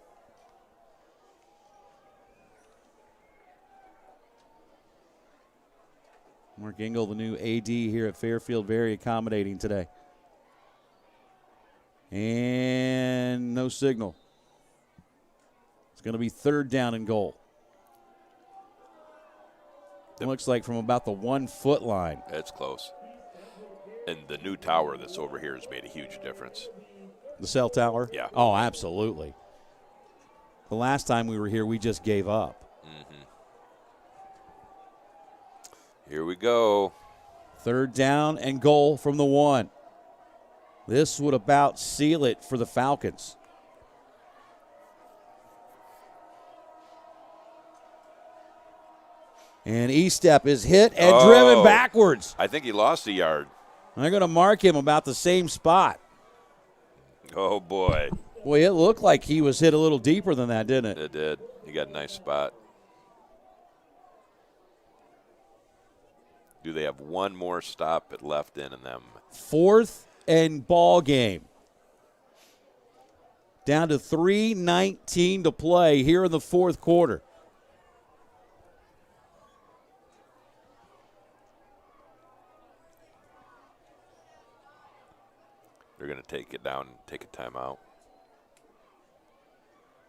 Mark Engel, the new AD here at Fairfield, very accommodating today. And no signal. It's going to be 3rd down and goal. It looks like from about the 1-foot line. That's close. And the new tower that's over here has made a huge difference. The cell tower? Yeah. Oh, absolutely. The last time we were here, we just gave up. Mm-hmm. Here we go. 3rd down and goal from the 1. This would about seal it for the Falcons. And E-step is hit and driven backwards. I think he lost a yard. They're going to mark him about the same spot. Oh, boy. Boy, it looked like he was hit a little deeper than that, didn't it? It did. He got a nice spot. Do they have one more stop at left in them? 4th and ball game. Down to 3:19 to play here in the 4th quarter. They're going to take it down and take a timeout.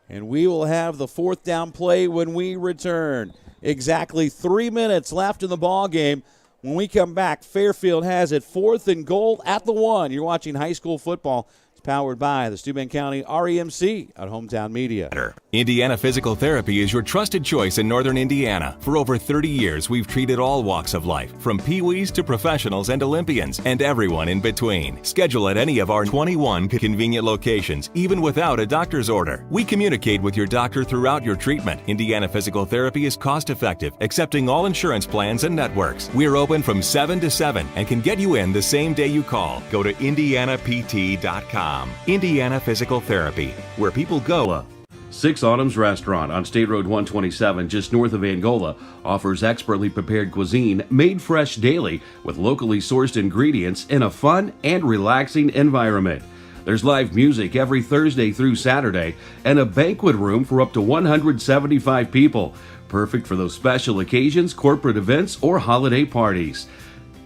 And we will have the 4th down play when we return. Exactly 3 minutes left in the ball game. When we come back, Fairfield has it 4th and goal at the 1. You're watching high school football. It's powered by the Steuben County REMC at Hometown Media. Indiana Physical Therapy is your trusted choice in Northern Indiana. For over 30 years, we've treated all walks of life, from peewees to professionals and Olympians, and everyone in between. Schedule at any of our 21 convenient locations, even without a doctor's order. We communicate with your doctor throughout your treatment. Indiana Physical Therapy is cost-effective, accepting all insurance plans and networks. We're open from 7 to 7 and can get you in the same day you call. Go to indianapt.com. Indiana Physical Therapy, where people go. Six Autumns Restaurant on State Road 127, just north of Angola, offers expertly prepared cuisine made fresh daily with locally sourced ingredients in a fun and relaxing environment. There's live music every Thursday through Saturday and a banquet room for up to 175 people, perfect for those special occasions, corporate events, or holiday parties.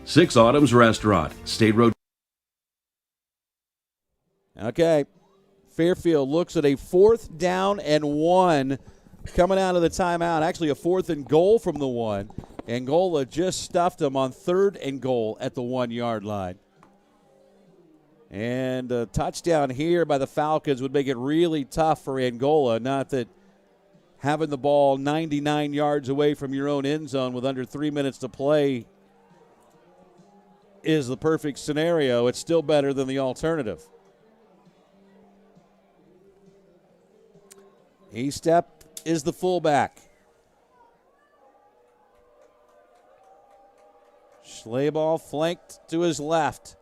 Six Autumns Restaurant, State Road. Okay. Fairfield looks at a 4th down and 1 coming out of the timeout. Actually, a 4th and goal from the 1. Angola just stuffed them on 3rd and goal at the 1-yard line. And a touchdown here by the Falcons would make it really tough for Angola. Not that having the ball 99 yards away from your own end zone with under 3 minutes to play is the perfect scenario. It's still better than the alternative. Estep is the fullback. Schleball flanked to his left.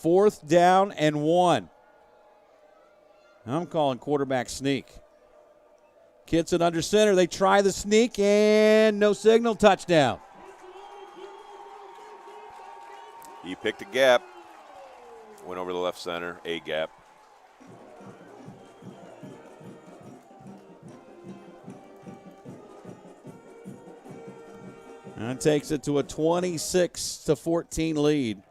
4th down and 1. I'm calling quarterback sneak. Kitson under center. They try the sneak and no signal. Touchdown. He picked a gap. Went over the left center. A gap. And takes it to a 26-14 lead.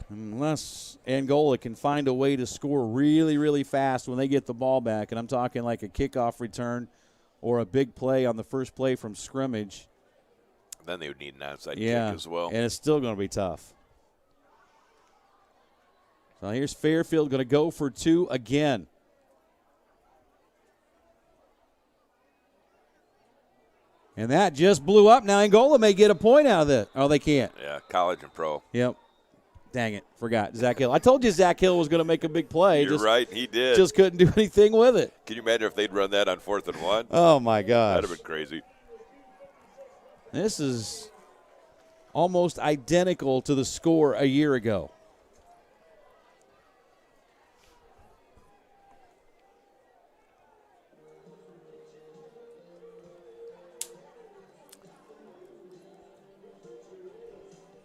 Unless Angola can find a way to score really, really fast when they get the ball back, and I'm talking like a kickoff return or a big play on the first play from scrimmage. Then they would need an outside kick as well. And it's still going to be tough. So here's Fairfield going to go for 2 again. And that just blew up. Now Angola may get a point out of it. Oh, they can't. Yeah, college and pro. Yep. Dang it. Forgot. Zach Hill. I told you Zach Hill was going to make a big play. You're right. He did. Just couldn't do anything with it. Can you imagine if they'd run that on 4th and 1? Oh, my gosh. That would have been crazy. This is almost identical to the score a year ago.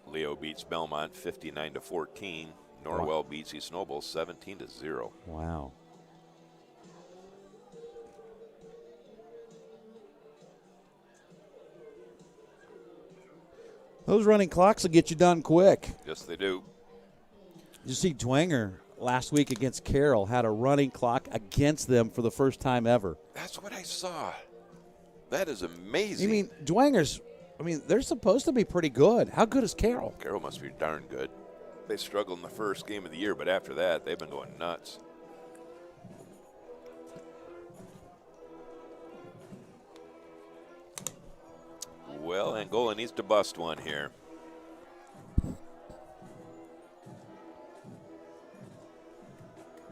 Leo beats Belmont 59-14. Norwell beats East Noble 17-0. Wow. Those running clocks will get you done quick. Yes, they do. You see Dwenger last week against Carroll had a running clock against them for the first time ever. That's what I saw. That is amazing. You mean Dwenger's, they're supposed to be pretty good. How good is Carroll? Carroll must be darn good. They struggled in the first game of the year, but after that, they've been going nuts. Well, Angola needs to bust one here.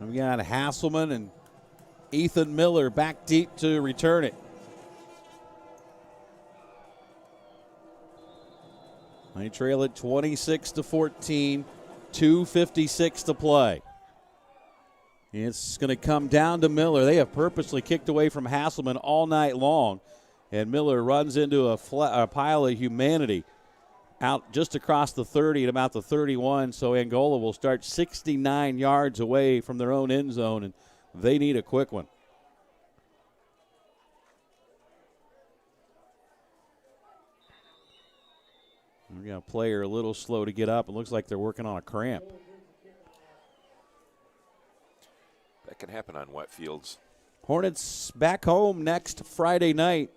We got Hasselman and Ethan Miller back deep to return it. They trail it 26-14, 2:56 to play. It's going to come down to Miller. They have purposely kicked away from Hasselman all night long, and Miller runs into a pile of humanity out just across the 30 at about the 31, so Angola will start 69 yards away from their own end zone, and they need a quick one. We got a player a little slow to get up. It looks like they're working on a cramp. That can happen on wet fields. Hornets back home next Friday night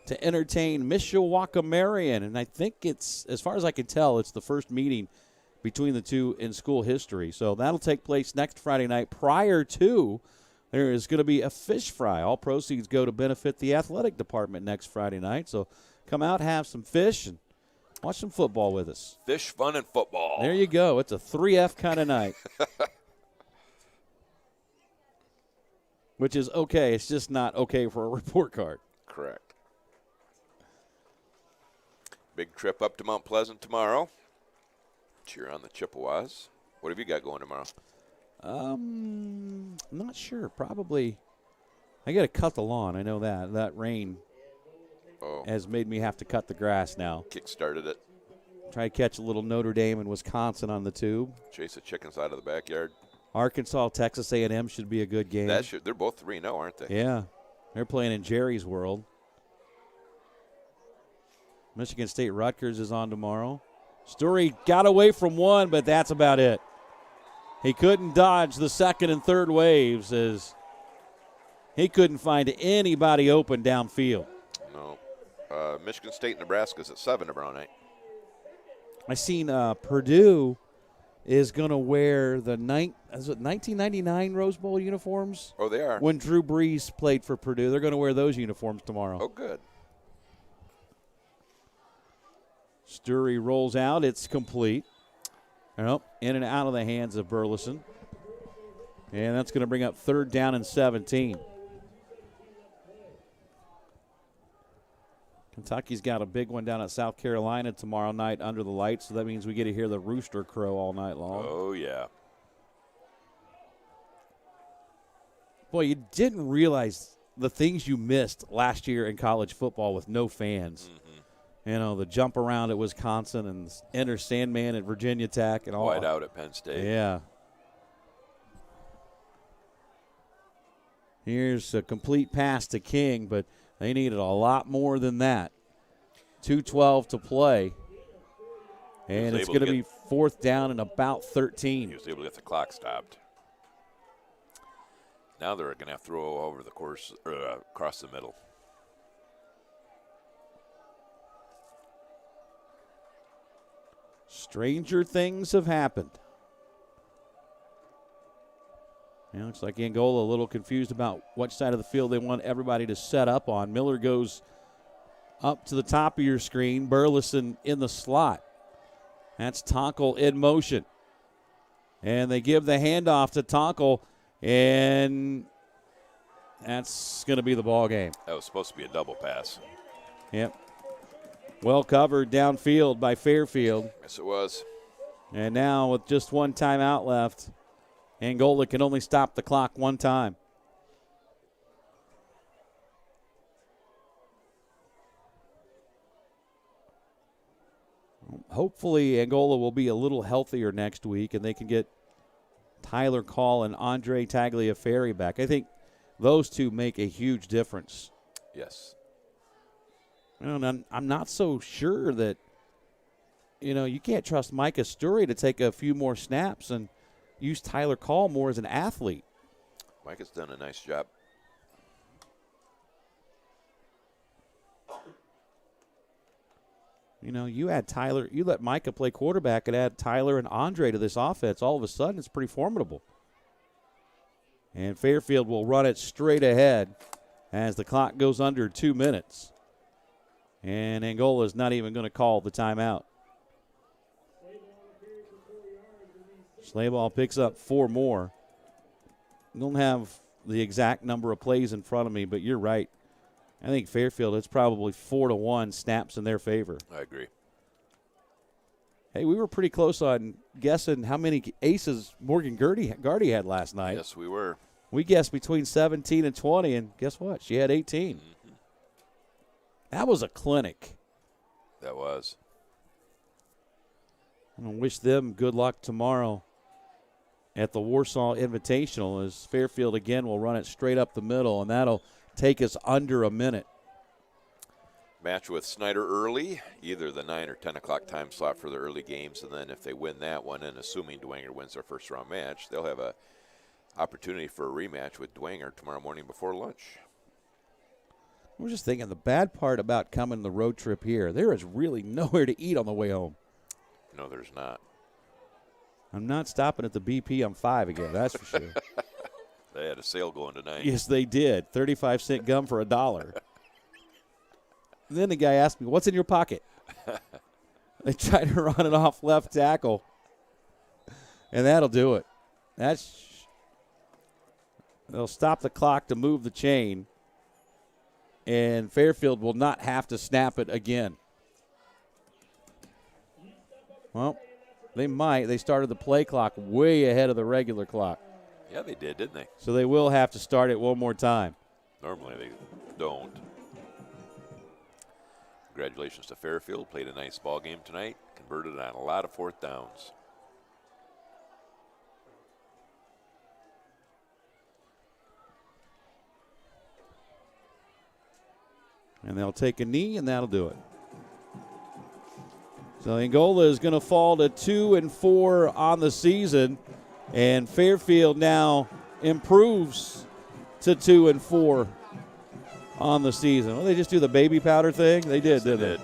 to entertain Mishawaka Marion. And I think it's, as far as I can tell, it's the first meeting between the two in school history. So that'll take place next Friday night. Prior to, there is going to be a fish fry. All proceeds go to benefit the athletic department next Friday night. So come out, have some fish, and watch some football with us. Fish, fun, and football. There you go. It's a 3F kind of night. Which is okay. It's just not okay for a report card. Correct. Big trip up to Mount Pleasant tomorrow. Cheer on the Chippewas. What have you got going tomorrow? I'm not sure. Probably. I got to cut the lawn. I know that. That rain has made me have to cut the grass now. Kick-started it. Try to catch a little Notre Dame and Wisconsin on the tube. Chase the chickens out of the backyard. Arkansas, Texas A&M should be a good game. They're both 3-0, aren't they? Yeah. They're playing in Jerry's world. Michigan State Rutgers is on tomorrow. Story got away from one, but that's about it. He couldn't dodge the second and third waves as he couldn't find anybody open downfield. No. Michigan State, Nebraska's at 7 tomorrow night. I seen Purdue is going to wear the 1999 Rose Bowl uniforms. Oh, they are. When Drew Brees played for Purdue, they're going to wear those uniforms tomorrow. Oh, good. Sturry rolls out. It's complete. In and out of the hands of Burleson. And that's going to bring up 3rd down and 17. Kentucky's got a big one down at South Carolina tomorrow night under the lights, so that means we get to hear the rooster crow all night long. Oh, yeah. Boy, you didn't realize the things you missed last year in college football with no fans. Mm-hmm. You know, the jump around at Wisconsin and Enter Sandman at Virginia Tech and all. White out at Penn State. Yeah. Here's a complete pass to King, but they needed a lot more than that. 2:12 to play. And it's going to be 4th down and about 13. He was able to get the clock stopped. Now they're going to have to throw over the course, across the middle. Stranger things have happened. Looks like Angola a little confused about what side of the field they want everybody to set up on. Miller goes up to the top of your screen. Burleson in the slot. That's Tonkel in motion. And they give the handoff to Tonkel, and that's going to be the ball game. That was supposed to be a double pass. Yep. Well covered downfield by Fairfield. Yes, it was. And now with just one timeout left, Angola can only stop the clock one time. Hopefully Angola will be a little healthier next week and they can get Tyler Call and Andre Tagliaferri back. I think those two make a huge difference. Yes. And I'm not so sure that, you can't trust Micah Sturry to take a few more snaps and use Tyler Call more as an athlete. Micah's done a nice job. You add Tyler, you let Micah play quarterback and add Tyler and Andre to this offense. All of a sudden, it's pretty formidable. And Fairfield will run it straight ahead as the clock goes under 2 minutes. And Angola is not even going to call the timeout. Slayball picks up 4 more. I don't have the exact number of plays in front of me, but you're right. I think Fairfield, it's probably 4-1 snaps in their favor. I agree. Hey, we were pretty close on guessing how many aces Morgan Gardy had last night. Yes, we were. We guessed between 17 and 20, and guess what? She had 18. Mm-hmm. That was a clinic. That was. I'm going to wish them good luck tomorrow at the Warsaw Invitational as Fairfield again will run it straight up the middle, and that'll take us under a minute. Match with Snyder early, either the 9 or 10 o'clock time slot for the early games, and then if they win that one, and assuming Dwenger wins their first round match, they'll have a opportunity for a rematch with Dwenger tomorrow morning before lunch. I was just thinking the bad part about coming the road trip here, there is really nowhere to eat on the way home. No, there's not. I'm not stopping at the BP on 5 again, that's for sure. They had a sale going tonight. Yes, they did. 35-cent gum for $1. And then the guy asked me, what's in your pocket? They tried to run it off left tackle, and that'll do it. They'll stop the clock to move the chain, and Fairfield will not have to snap it again. Well, they might. They started the play clock way ahead of the regular clock. Yeah, they did, didn't they? So they will have to start it one more time. Normally they don't. Congratulations to Fairfield. Played a nice ball game tonight. Converted on a lot of fourth downs. And they'll take a knee, and that'll do it. So Angola is going to fall to 2-4 on the season, and Fairfield now improves to 2-4 on the season. Well, they just do the baby powder thing? They did, didn't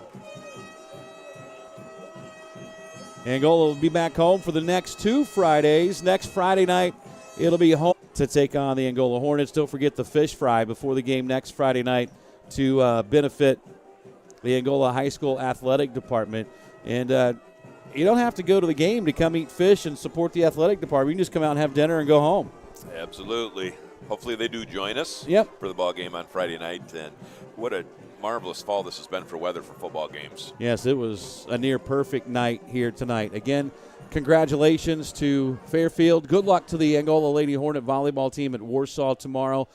they? Angola will be back home for the next 2 Fridays. Next Friday night, it'll be home to take on the Angola Hornets. Don't forget the fish fry before the game next Friday night to benefit the Angola High School Athletic Department. And you don't have to go to the game to come eat fish and support the athletic department. You can just come out and have dinner and go home. Absolutely. Hopefully they do join us for the ball game on Friday night. And what a marvelous fall this has been for weather for football games. Yes, it was a near perfect night here tonight. Again, congratulations to Fairfield. Good luck to the Angola Lady Hornet volleyball team at Warsaw tomorrow.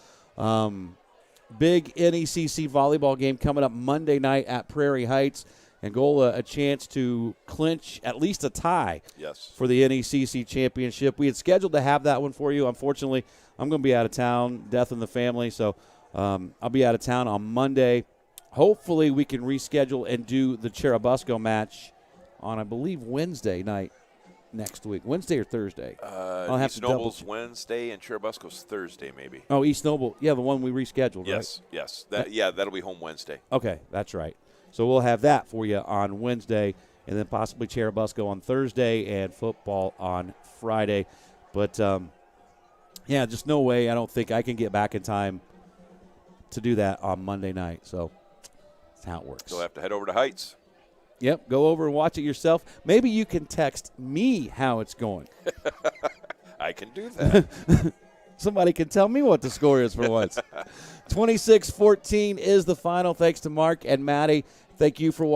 Big NECC volleyball game coming up Monday night at Prairie Heights. Angola a chance to clinch at least a tie for the NECC championship. We had scheduled to have that one for you. Unfortunately, I'm going to be out of town, death in the family, so I'll be out of town on Monday. Hopefully we can reschedule and do the Cherubusco match on, I believe, Wednesday night next week. Wednesday or Thursday? I'll have East to Noble's Wednesday and Cherubusco's Thursday, maybe. Oh, East Noble. Yeah, the one we rescheduled, yes, right? Yes. That'll be home Wednesday. Okay, that's right. So we'll have that for you on Wednesday, and then possibly Cherubusco on Thursday and football on Friday. But, just no way I don't think I can get back in time to do that on Monday night. So that's how it works. You'll have to head over to Heights. Yep, go over and watch it yourself. Maybe you can text me how it's going. I can do that. Somebody can tell me what the score is for once. 26-14 is the final. Thanks to Mark and Maddie. Thank you for watching.